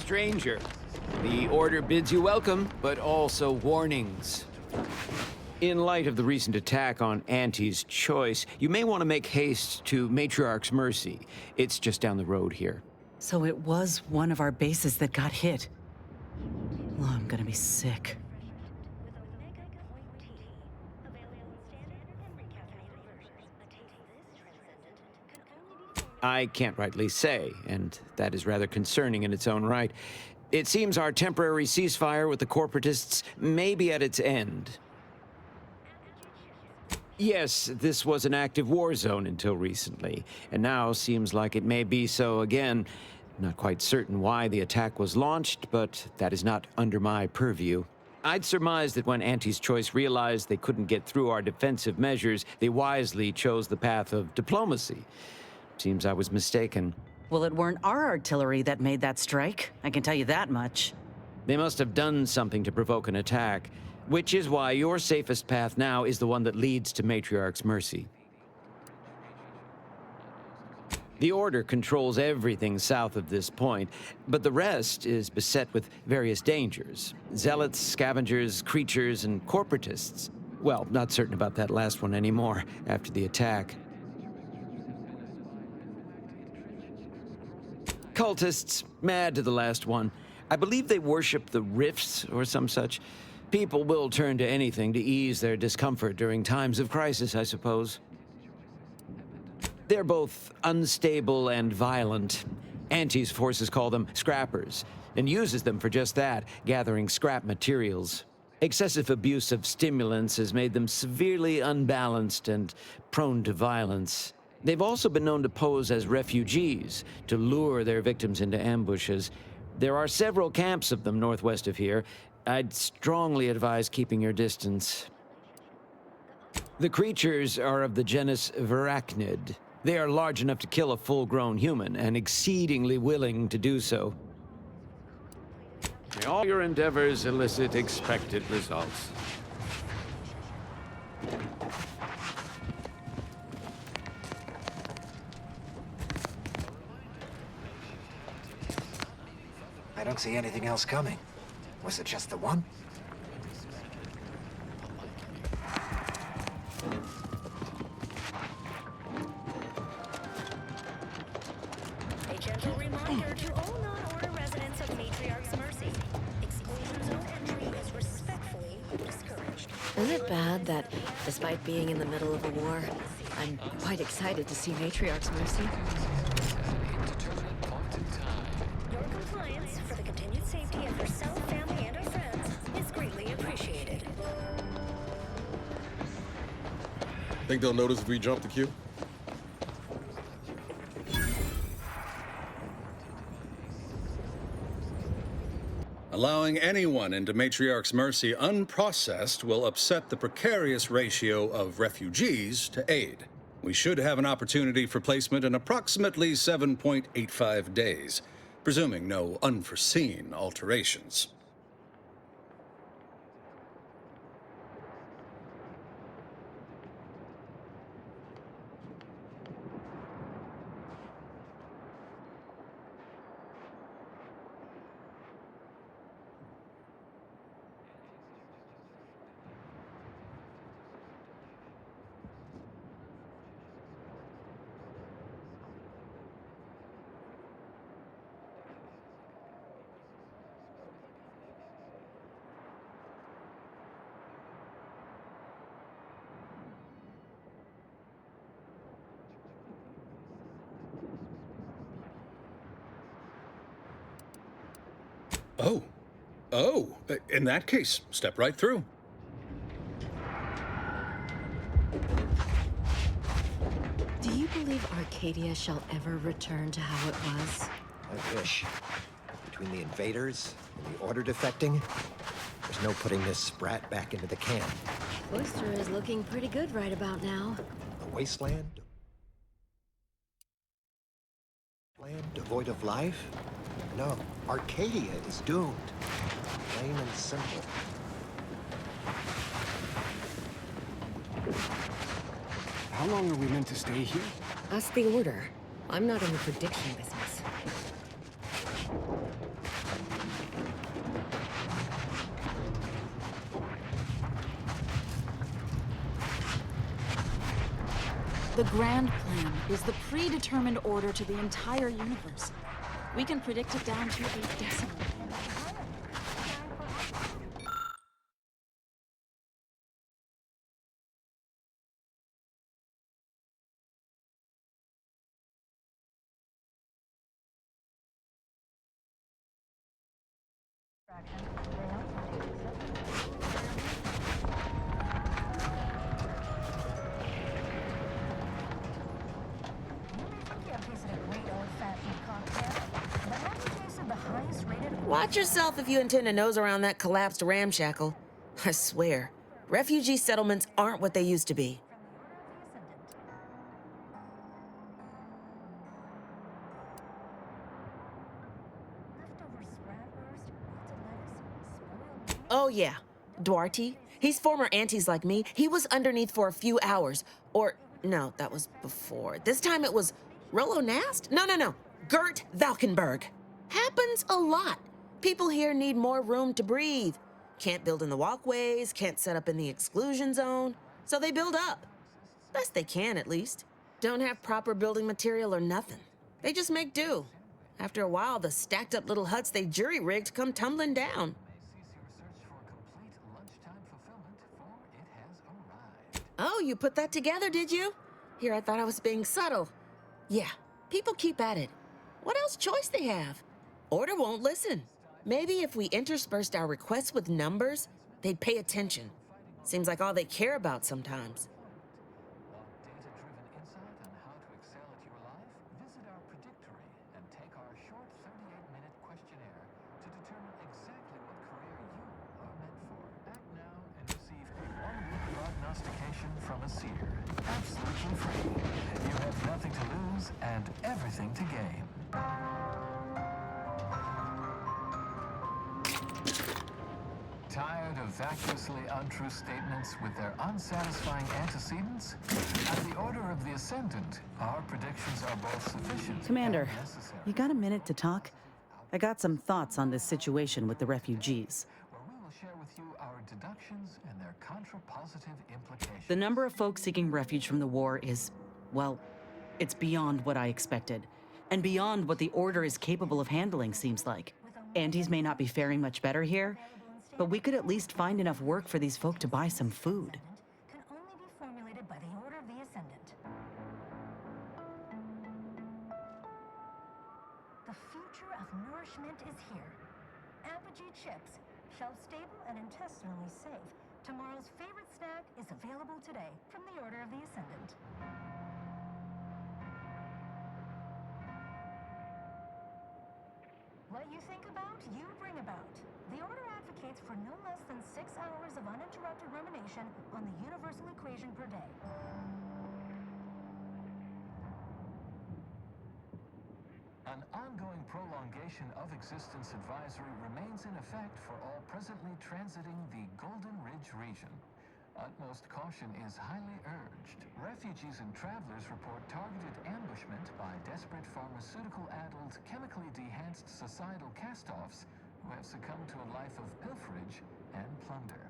Stranger, the order bids you welcome, but also warnings. In light of the recent attack on Auntie's Choice, you may want to make haste to Matriarch's Mercy. It's just down the road here. So it was one of our bases that got hit. Well, I'm gonna be sick. I can't rightly say, and that is rather concerning in its own right. It seems our temporary ceasefire with the corporatists may be at its end. Yes, this was an active war zone until recently, and now seems like it may be so again. Not quite certain why the attack was launched, but that is not under my purview. I'd surmise that when Auntie's Choice realized they couldn't get through our defensive measures, they wisely chose the path of diplomacy. Seems I was mistaken. Well, it weren't our artillery that made that strike. I can tell you that much. They must have done something to provoke an attack, which is why your safest path now is the one that leads to Matriarch's mercy. The Order controls everything south of this point, but the rest is beset with various dangers. Zealots, scavengers, creatures, and corporatists. Well, not certain about that last one anymore, after the attack. Cultists, mad to the last one. I believe they worship the rifts or some such. People will turn to anything to ease their discomfort during times of crisis, I suppose. They're both unstable and violent. Auntie's forces call them scrappers, and uses them for just that, gathering scrap materials. Excessive abuse of stimulants has made them severely unbalanced and prone to violence. They've also been known to pose as refugees, to lure their victims into ambushes. There are several camps of them northwest of here. I'd strongly advise keeping your distance. The creatures are of the genus Verachnid. They are large enough to kill a full-grown human, and exceedingly willing to do so. May all your endeavors elicit expected results. I don't see anything else coming. Was it just the one? A gentle reminder to all non-order residents of Matriarch's Mercy. Exclusion zone entry is respectfully discouraged. Is it bad that, despite being in the middle of a war, I'm quite excited to see Matriarch's Mercy? Your compliance for the continued safety of yourself, family, and our friends is greatly appreciated. Think they'll notice if we jump the queue? Allowing anyone into Matriarch's Mercy unprocessed will upset the precarious ratio of refugees to aid. We should have an opportunity for placement in approximately 7.85 days, presuming no unforeseen alterations. Oh, in that case, step right through. Do you believe Arcadia shall ever return to how it was? I wish. Between the invaders and the Order defecting, there's no putting this sprat back into the camp. Oyster is looking pretty good right about now. A wasteland? Land devoid of life? No, Arcadia is doomed. Plain and simple. How long are we meant to stay here? Ask the Order. I'm not in the prediction business. The Grand Plan is the predetermined order to the entire universe. We can predict it down to a decimal. Watch yourself if you intend to nose around that collapsed ramshackle. I swear, refugee settlements aren't what they used to be. Oh yeah, Duarte. He's former aunties like me. He was underneath for a few hours. Or, no, that was before. This time it was Rollo Nast? No. Gert Valkenburg. Happens a lot. People here need more room to breathe. Can't build in the walkways, can't set up in the exclusion zone. So they build up. Best they can, at least. Don't have proper building material or nothing. They just make do. After a while, the stacked up little huts they jury-rigged come tumbling down. Oh, you put that together, did you? Here, I thought I was being subtle. Yeah, people keep at it. What else choice they have? Order won't listen. Maybe if we interspersed our requests with numbers, they'd pay attention. Seems like all they care about sometimes. From a seer. Absolutely free. You have nothing to lose and everything to gain. Tired of vacuously untrue statements with their unsatisfying antecedents? At the Order of the Ascendant, our predictions are both sufficient Commander, and necessary. you got a minute to talk? I got some thoughts on this situation with the refugees. Where we will share with you our deductions and their contrapositive implications. The number of folks seeking refuge from the war is, well, it's beyond what I expected. And beyond what the Order is capable of handling, seems like. Antis may not be faring much better here, but we could at least find enough work for these folk to buy some food. Can only be formulated by the Order of the Ascendant. The future of nourishment is here. Apogee chips, shelf-stable and intestinally safe. Tomorrow's favorite snack is available today from the Order of the Ascendant. What you think about, you bring about. The Order advocates for no less than 6 hours of uninterrupted rumination on the universal equation per day. An ongoing prolongation of existence advisory remains in effect for all presently transiting the Golden Ridge region. Utmost caution is highly urged. Refugees and travelers report targeted ambushment by desperate pharmaceutical-addled, chemically dehanced societal cast-offs who have succumbed to a life of pilferage and plunder.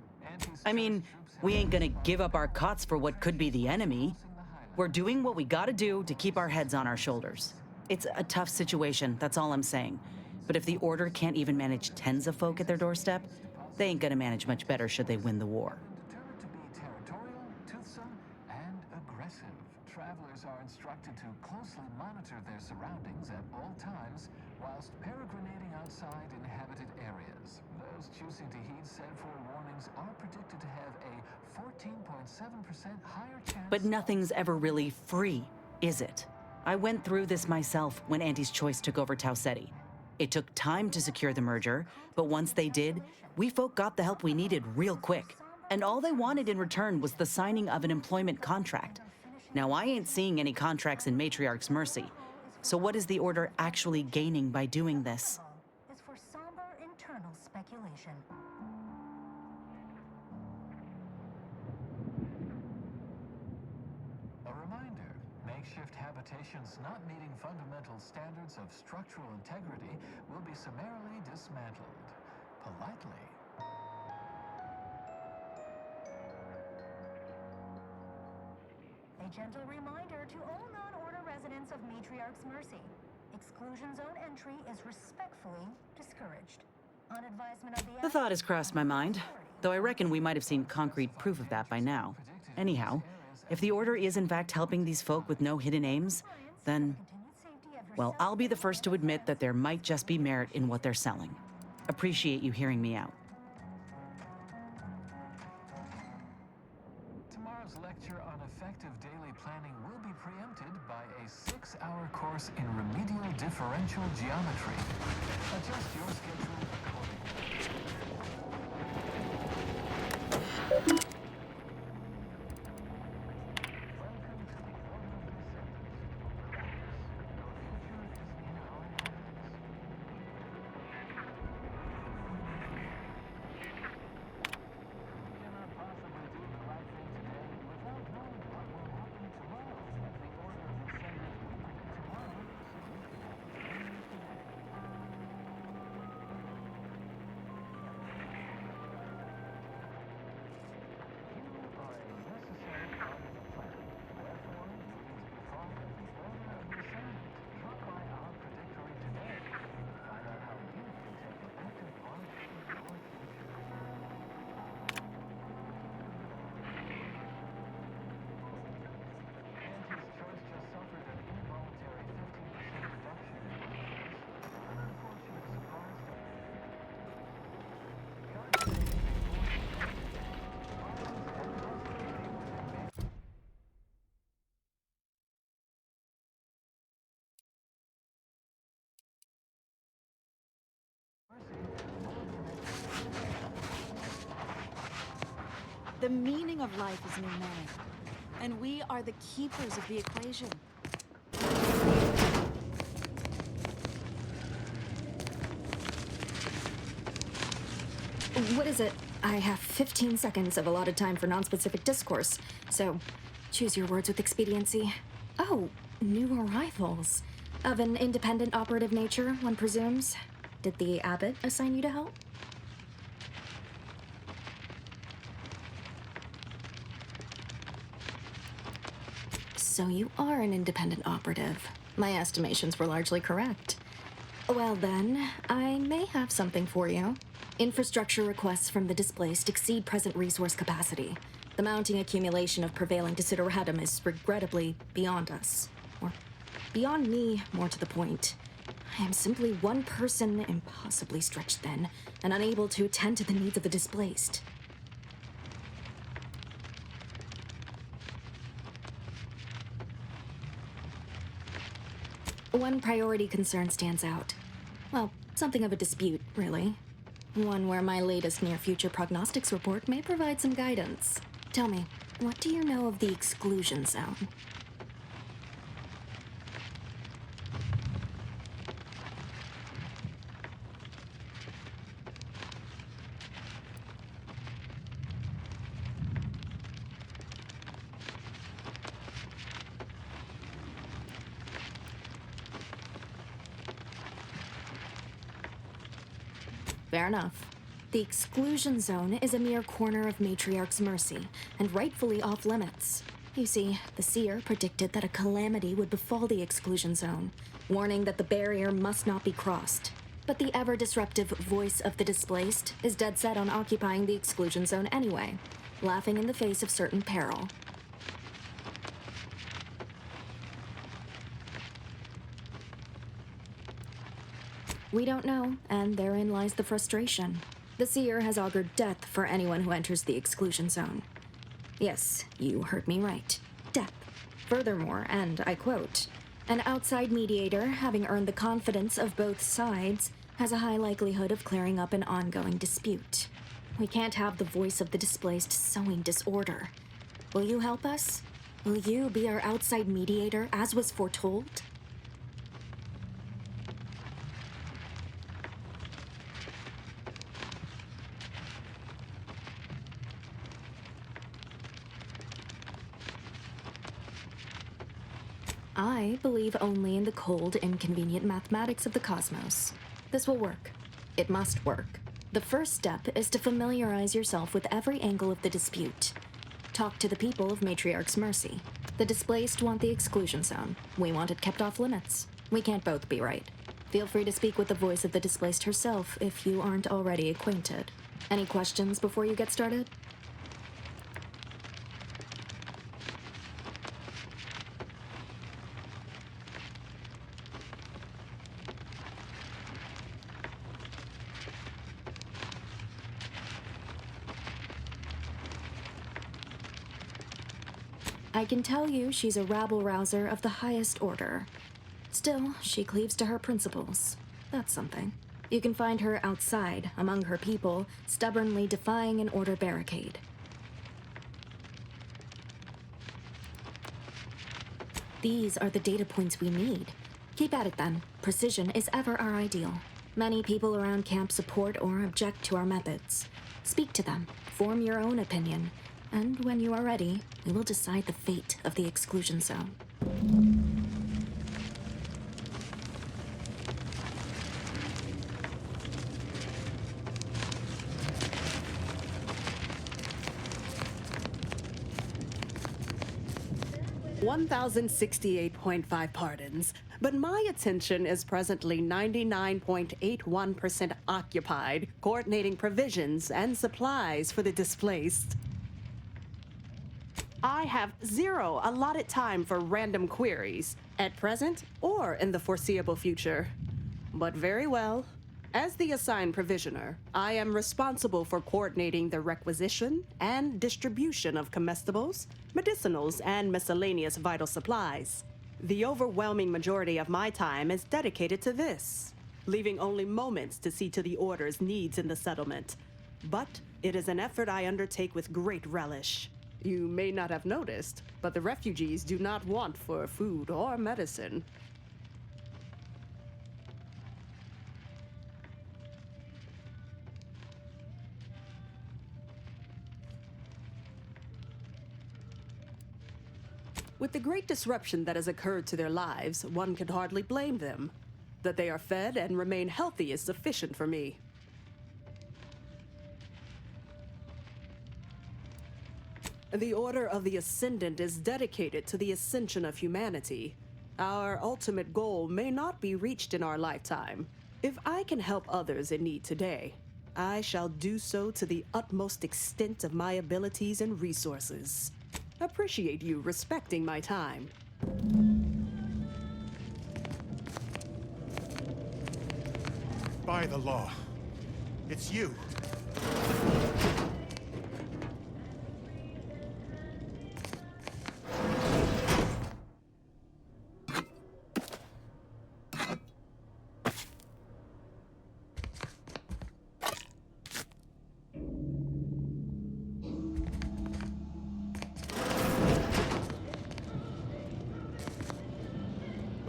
I mean, we ain't gonna give up our cots for what could be the enemy. We're doing what we gotta do to keep our heads on our shoulders. It's a tough situation, that's all I'm saying. But if the Order can't even manage tens of folk at their doorstep, they ain't gonna manage much better should they win the war. Determined to be territorial, toothsome, and aggressive, travelers are instructed to closely monitor their surroundings at all times whilst peregrinating outside inhabited areas. Those choosing to heed said forewarnings are predicted to have a 14.7% higher chance. But nothing's ever really free, is it? I went through this myself when Anti's Choice took over Tau Ceti. It took time to secure the merger, but once they did, we folk got the help we needed real quick. And all they wanted in return was the signing of an employment contract. Now, I ain't seeing any contracts in Matriarch's Mercy. So what is the Order actually gaining by doing this? Is for somber internal speculation. A reminder, makeshift habitations not meeting fundamental standards of structural integrity will be summarily dismantled. Politely. A gentle reminder to all non-Order residents of Matriarch's Mercy. Exclusion zone entry is respectfully discouraged. On advisement of The thought has crossed my mind, though I reckon we might have seen concrete proof of that by now. Anyhow, if the Order is in fact helping these folk with no hidden aims, then, well, I'll be the first to admit that there might just be merit in what they're selling. Appreciate you hearing me out. Tomorrow's lecture on effective daily planning will be preempted by a 6-hour course in remedial differential geometry. Adjust your schedule The meaning of life is pneumatic, and we are the keepers of the equation. What is it? I have 15 seconds of allotted time for non-specific discourse, so choose your words with expediency. Oh, new arrivals. Of an independent operative nature, one presumes. Did the Abbott assign you to help? So you are an independent operative. My estimations were largely correct. Well then, I may have something for you. Infrastructure requests from the displaced exceed present resource capacity. The mounting accumulation of prevailing desideratum is regrettably beyond us. Or beyond me, more to the point. I am simply one person, impossibly stretched thin, and unable to attend to the needs of the displaced. One priority concern stands out. Well, something of a dispute, really. One where my latest near-future prognostics report may provide some guidance. Tell me, what do you know of the exclusion zone? Fair enough. The exclusion zone is a mere corner of Matriarch's mercy, and rightfully off-limits. You see, the seer predicted that a calamity would befall the exclusion zone, warning that the barrier must not be crossed. But the ever-disruptive voice of the displaced is dead set on occupying the exclusion zone anyway, laughing in the face of certain peril. We don't know, and therein lies the frustration. The seer has augured death for anyone who enters the exclusion zone. Yes, you heard me right. Death. Furthermore, and I quote, an outside mediator, having earned the confidence of both sides, has a high likelihood of clearing up an ongoing dispute. We can't have the voice of the displaced sowing disorder. Will you help us? Will you be our outside mediator, as was foretold? I believe only in the cold, inconvenient mathematics of the cosmos. This will work. It must work. The first step is to familiarize yourself with every angle of the dispute. Talk to the people of Matriarch's mercy. The displaced want the exclusion zone. We want it kept off limits. We can't both be right. Feel free to speak with the voice of the displaced herself if you aren't already acquainted. Any questions before you get started? I can tell you she's a rabble-rouser of the highest order. Still, she cleaves to her principles. That's something. You can find her outside, among her people, stubbornly defying an order barricade. These are the data points we need. Keep at it then. Precision is ever our ideal. Many people around camp support or object to our methods. Speak to them. Form your own opinion. And when you are ready, we will decide the fate of the exclusion zone. $1,068.5 pardons, but my attention is presently 99.81% occupied, coordinating provisions and supplies for the displaced. I have 0 allotted time for random queries, at present or in the foreseeable future. But very well. As the assigned provisioner, I am responsible for coordinating the requisition and distribution of comestibles, medicinals, and miscellaneous vital supplies. The overwhelming majority of my time is dedicated to this, leaving only moments to see to the Order's needs in the settlement. but it is an effort I undertake with great relish. You may not have noticed, but the refugees do not want for food or medicine. With the great disruption that has occurred to their lives, one can hardly blame them. That they are fed and remain healthy is sufficient for me. The Order of the Ascendant is dedicated to the ascension of humanity. Our ultimate goal may not be reached in our lifetime. If I can help others in need today, I shall do so to the utmost extent of my abilities and resources. Appreciate you respecting my time. By the law, it's you.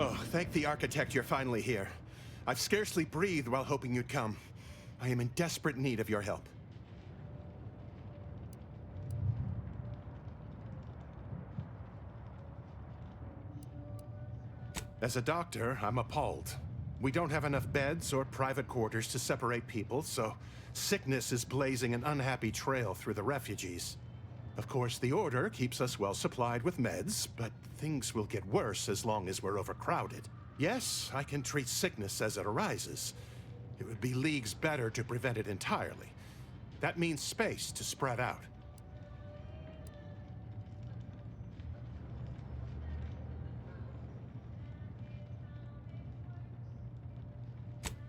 Oh, thank the architect you're finally here. I've scarcely breathed while hoping you'd come. I am in desperate need of your help. As a doctor, I'm appalled. We don't have enough beds or private quarters to separate people, so sickness is blazing an unhappy trail through the refugees. Of course, the Order keeps us well supplied with meds, but things will get worse as long as we're overcrowded. Yes, I can treat sickness as it arises. It would be leagues better to prevent it entirely. That means space to spread out.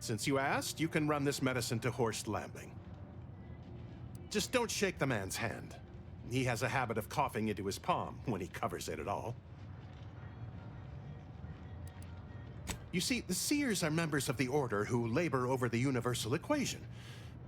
Since you asked, you can run this medicine to Horst Lambing. Just don't shake the man's hand. He has a habit of coughing into his palm when he covers it at all. You see, the Seers are members of the Order who labor over the universal equation.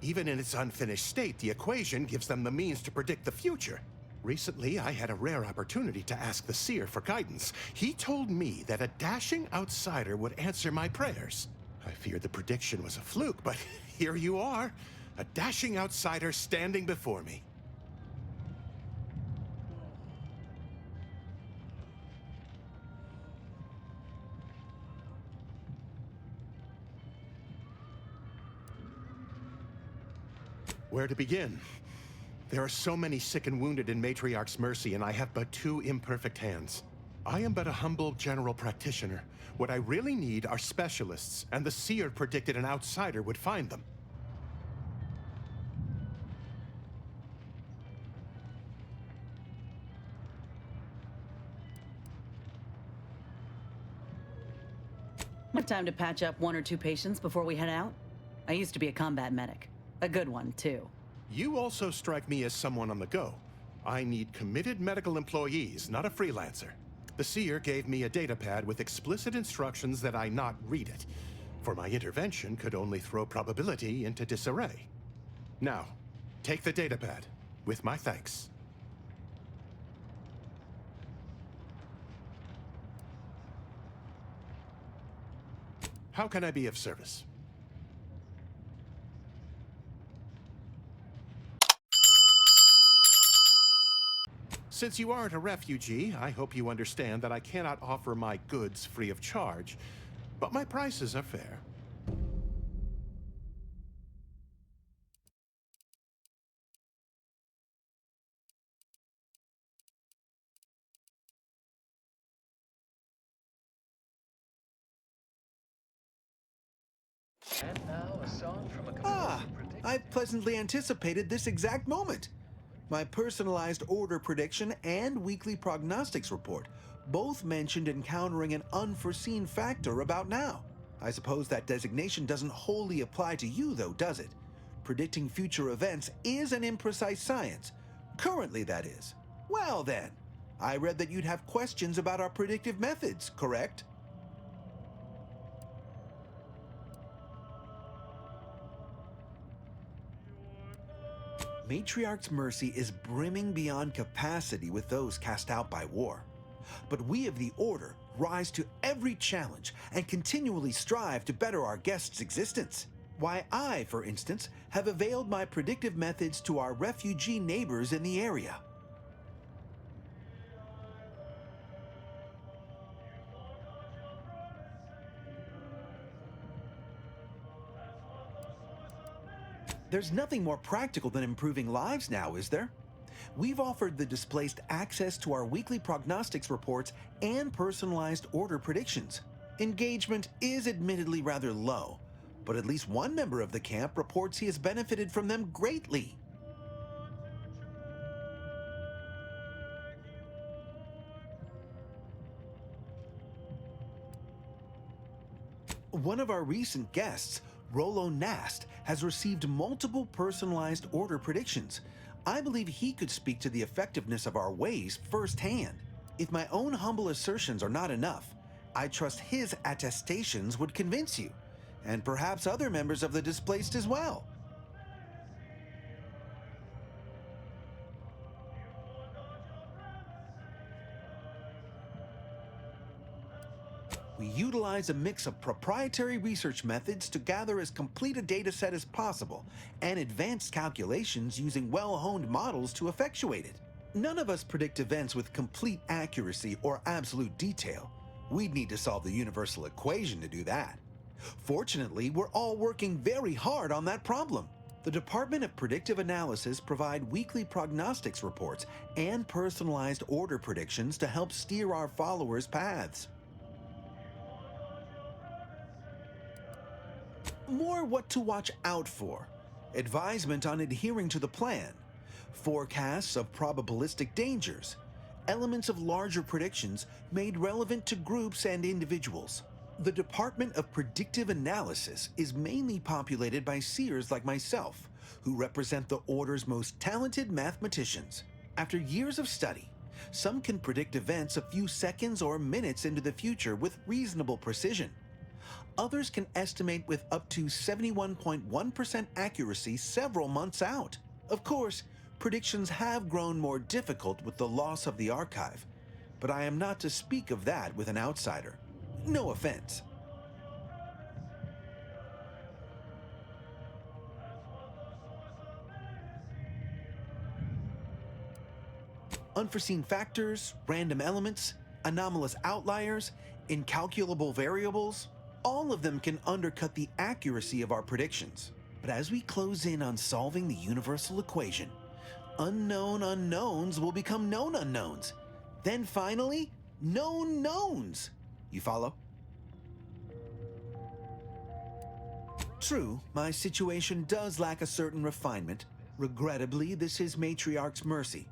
Even in its unfinished state, the equation gives them the means to predict the future. Recently, I had a rare opportunity to ask the Seer for guidance. He told me that a dashing outsider would answer my prayers. I feared the prediction was a fluke, but here you are, a dashing outsider standing before me. Where to begin? There are so many sick and wounded in Matriarch's mercy, and I have but two imperfect hands. I am but a humble general practitioner. What I really need are specialists, and the Seer predicted an outsider would find them. I have time to patch up one or two patients before we head out. I used to be a combat medic. A good one, too. You also strike me as someone on the go. I need committed medical employees, not a freelancer. The Seer gave me a datapad with explicit instructions that I not read it, for my intervention could only throw probability into disarray. Now, take the datapad, with my thanks. How can I be of service? Since you aren't a refugee, I hope you understand that I cannot offer my goods free of charge, but my prices are fair. And now a song from a I pleasantly anticipated this exact moment. My personalized order prediction and weekly prognostics report both mentioned encountering an unforeseen factor about now. I suppose that designation doesn't wholly apply to you, though, does it? Predicting future events is an imprecise science. Currently, that is. Well then, I read that you'd have questions about our predictive methods, correct? Matriarch's mercy is brimming beyond capacity with those cast out by war. But we of the Order rise to every challenge and continually strive to better our guests' existence. Why, I, for instance, have availed my predictive methods to our refugee neighbors in the area. There's nothing more practical than improving lives now, is there? We've offered the displaced access to our weekly prognostics reports and personalized order predictions. Engagement is admittedly rather low, but at least one member of the camp reports he has benefited from them greatly. One of our recent guests, Rollo Nast, has received multiple personalized order predictions. I believe he could speak to the effectiveness of our ways firsthand. If my own humble assertions are not enough, I trust his attestations would convince you, and perhaps other members of the displaced as well. We utilize a mix of proprietary research methods to gather as complete a data set as possible, and advanced calculations using well-honed models to effectuate it. None of us predict events with complete accuracy or absolute detail. We'd need to solve the universal equation to do that. Fortunately, we're all working very hard on that problem. The Department of Predictive Analysis provide weekly prognostics reports and personalized order predictions to help steer our followers' paths. More what to watch out for, advisement on adhering to the plan, forecasts of probabilistic dangers, elements of larger predictions made relevant to groups and individuals. The Department of Predictive Analysis is mainly populated by seers like myself, who represent the Order's most talented mathematicians. After years of study, some can predict events a few seconds or minutes into the future with reasonable precision. Others can estimate with up to 71.1% accuracy several months out. Of course, predictions have grown more difficult with the loss of the archive, but I am not to speak of that with an outsider. No offense. Unforeseen factors, random elements, anomalous outliers, incalculable variables, all of them can undercut the accuracy of our predictions. But as we close in on solving the universal equation, unknown unknowns will become known unknowns. Then finally, known knowns. You follow? True, my situation does lack a certain refinement. Regrettably, this is Matriarch's mercy.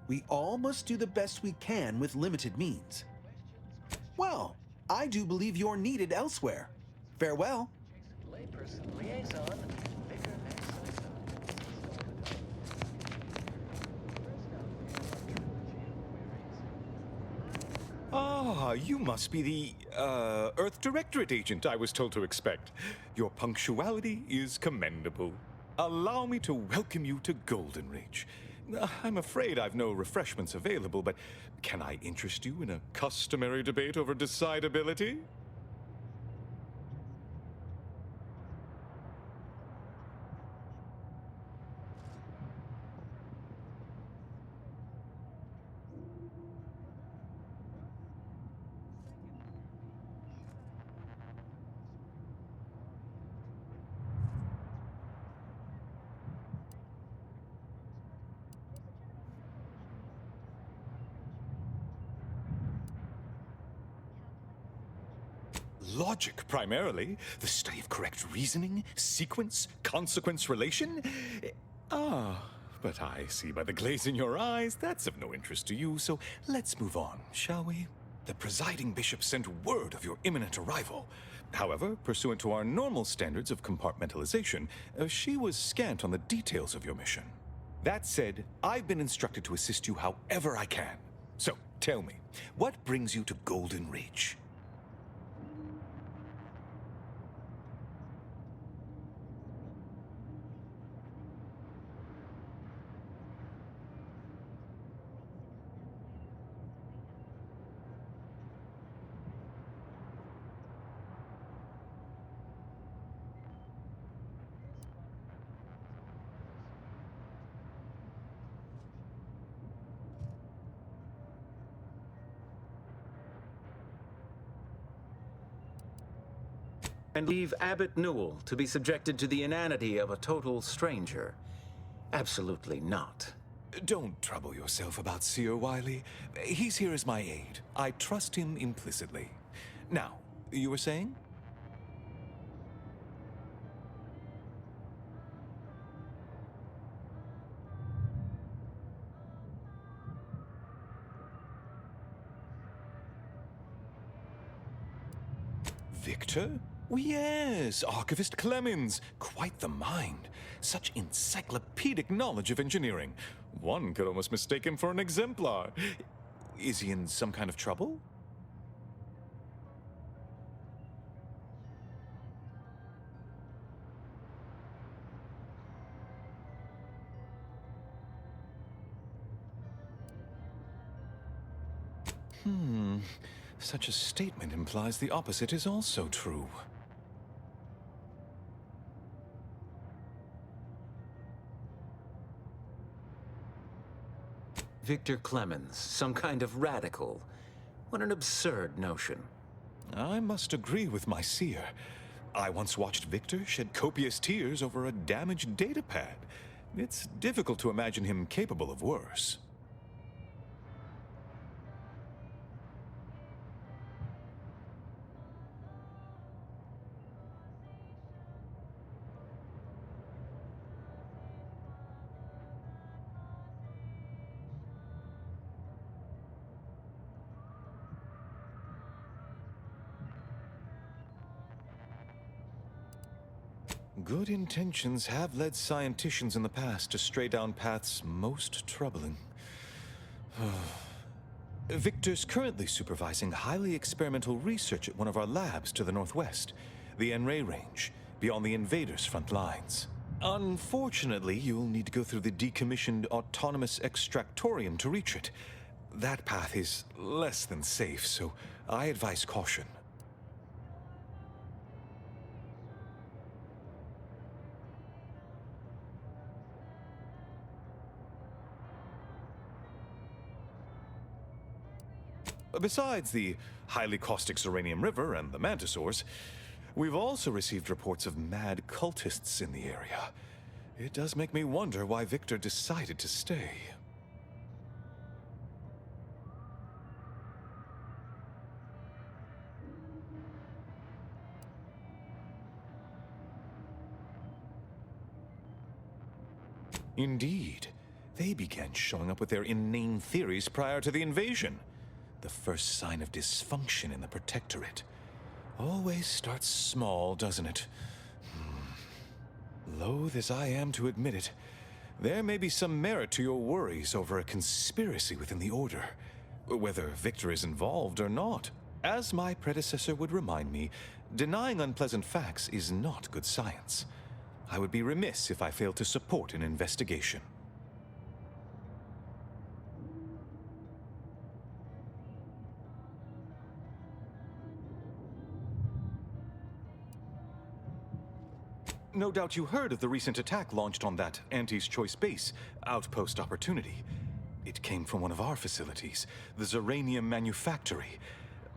We all must do the best we can with limited means. Well, I do believe you're needed elsewhere. Farewell. Ah, you must be the, Earth Directorate agent I was told to expect. Your punctuality is commendable. Allow me to welcome you to Golden Ridge. I'm afraid I've no refreshments available, but can I interest you in a customary debate over decidability? Logic, primarily. The study of correct reasoning, sequence, consequence relation. Ah, but I see by the glaze in your eyes that's of no interest to you, so let's move on, shall we? The presiding bishop sent word of your imminent arrival. However, pursuant to our normal standards of compartmentalization, she was scant on the details of your mission. That said, I've been instructed to assist you however I can. So, tell me, what brings you to Golden Ridge? and leave Abbott Newell to be subjected to the inanity of a total stranger. Absolutely not. Don't trouble yourself about Seer Wiley. He's here as my aide. I trust him implicitly. Now, you were saying? Victor? Oh, yes, Archivist Clemens. Quite the mind. Such encyclopedic knowledge of engineering. One could almost mistake him for an exemplar. Is he in some kind of trouble? Such a statement implies the opposite is also true. Victor Clemens, some kind of radical. What an absurd notion. I must agree with my seer. I once watched Victor shed copious tears over a damaged datapad. It's difficult to imagine him capable of worse. Good intentions have led scienticians in the past to stray down paths most troubling. Victor's currently supervising highly experimental research at one of our labs to the northwest, the N-Ray range, beyond the invaders' front lines. Unfortunately, you'll need to go through the decommissioned autonomous extractorium to reach it. That path is less than safe, so I advise caution. Besides the highly caustic Zeranium River and the Mantisaurs, we've also received reports of mad cultists in the area. It does make me wonder why Victor decided to stay. Indeed, they began showing up with their inane theories prior to the invasion. The first sign of dysfunction in the Protectorate. Always starts small, doesn't it? Loath as I am to admit it, there may be some merit to your worries over a conspiracy within the Order, whether Victor is involved or not. As my predecessor would remind me, denying unpleasant facts is not good science. I would be remiss if I failed to support an investigation. No doubt you heard of the recent attack launched on that Auntie's Choice base, Outpost Opportunity. It came from one of our facilities, the Zeranium Manufactory.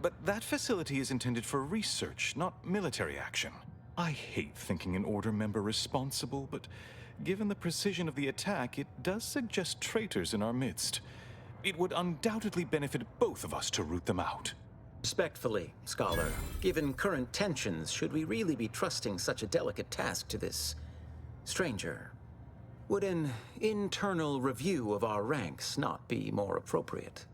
But that facility is intended for research, not military action. I hate thinking an Order member responsible, but given the precision of the attack, it does suggest traitors in our midst. It would undoubtedly benefit both of us to root them out. Respectfully, Scholar, given current tensions, should we really be trusting such a delicate task to this stranger? Would an internal review of our ranks not be more appropriate?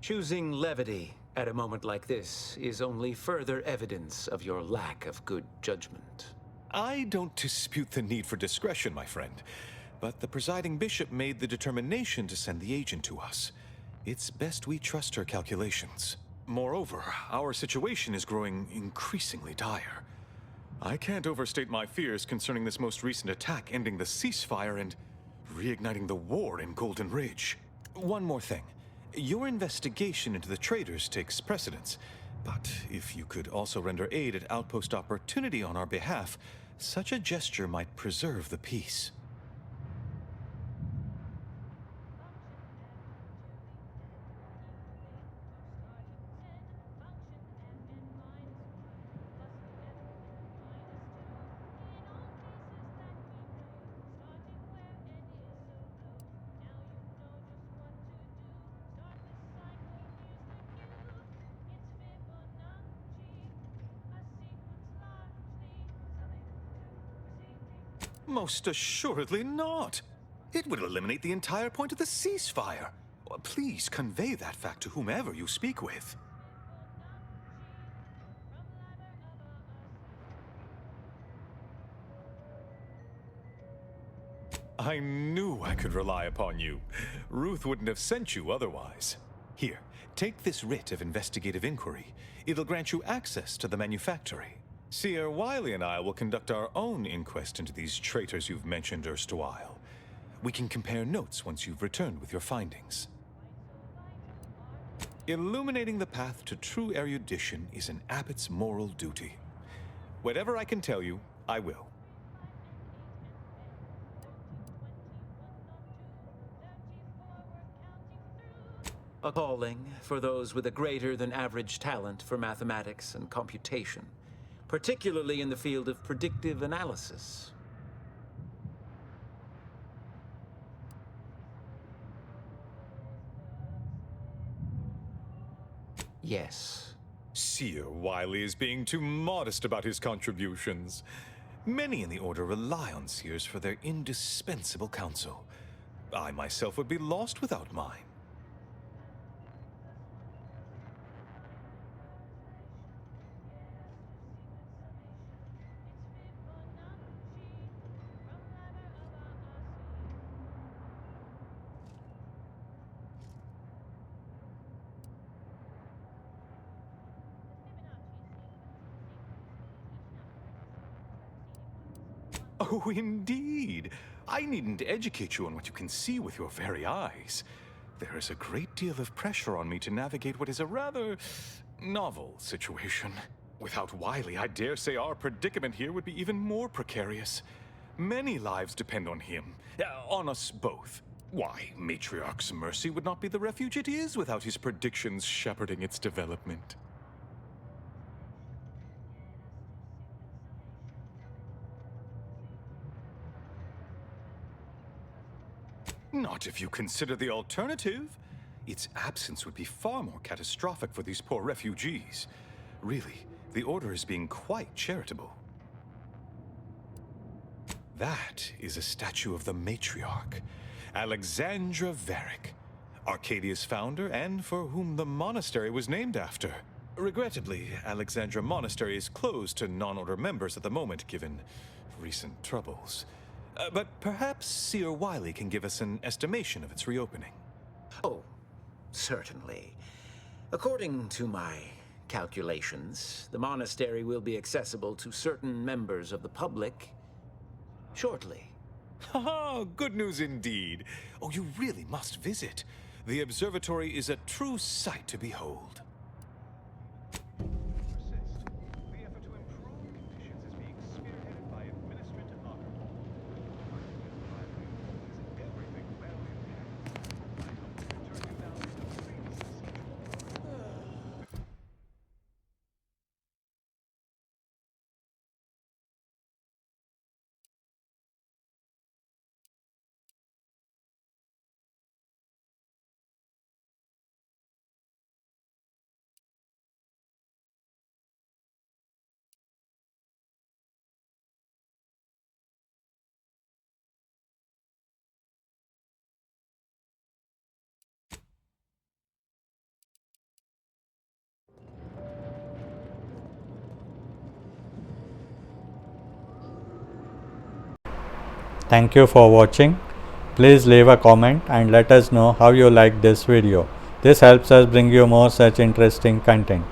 Choosing levity at a moment like this is only further evidence of your lack of good judgment. I don't dispute the need for discretion, my friend, but the presiding bishop made the determination to send the agent to us. It's best we trust her calculations. Moreover, our situation is growing increasingly dire. I can't overstate my fears concerning this most recent attack ending the ceasefire and reigniting the war in Golden Ridge. One more thing. Your investigation into the traitors takes precedence, but if you could also render aid at Outpost Opportunity on our behalf, such a gesture might preserve the peace. Most assuredly not. It would eliminate the entire point of the ceasefire. Please convey that fact to whomever you speak with. I knew I could rely upon you. Ruth wouldn't have sent you otherwise. Here, take this writ of investigative inquiry. It'll grant you access to the manufactory. Seer Wiley and I will conduct our own inquest into these traitors you've mentioned erstwhile. We can compare notes once you've returned with your findings. Illuminating the path to true erudition is an Abbott's moral duty. Whatever I can tell you, I will. A calling for those with a greater than average talent for mathematics and computation, particularly in the field of predictive analysis. Yes. Seer Wiley is being too modest about his contributions. Many in the Order rely on Seers for their indispensable counsel. I myself would be lost without mine. Oh, indeed. I needn't educate you on what you can see with your very eyes. There is a great deal of pressure on me to navigate what is a rather novel situation. Without Wiley, I dare say our predicament here would be even more precarious. Many lives depend on him, on us both. Why, Matriarch's mercy would not be the refuge it is without his predictions shepherding its development. Not if you consider the alternative. Its absence would be far more catastrophic for these poor refugees. Really, the Order is being quite charitable. That is a statue of the Matriarch, Alexandra Varick, Arcadia's founder and for whom the monastery was named after. Regrettably, Alexandra Monastery is closed to non-Order members at the moment, given recent troubles. But perhaps Seer Wiley can give us an estimation of its reopening. Oh, certainly. According to my calculations, the monastery will be accessible to certain members of the public shortly. Ha! Good news indeed. Oh, you really must visit. The observatory is a true sight to behold. Thank you for watching. Please leave a comment and let us know how you like this video. This helps us bring you more such interesting content.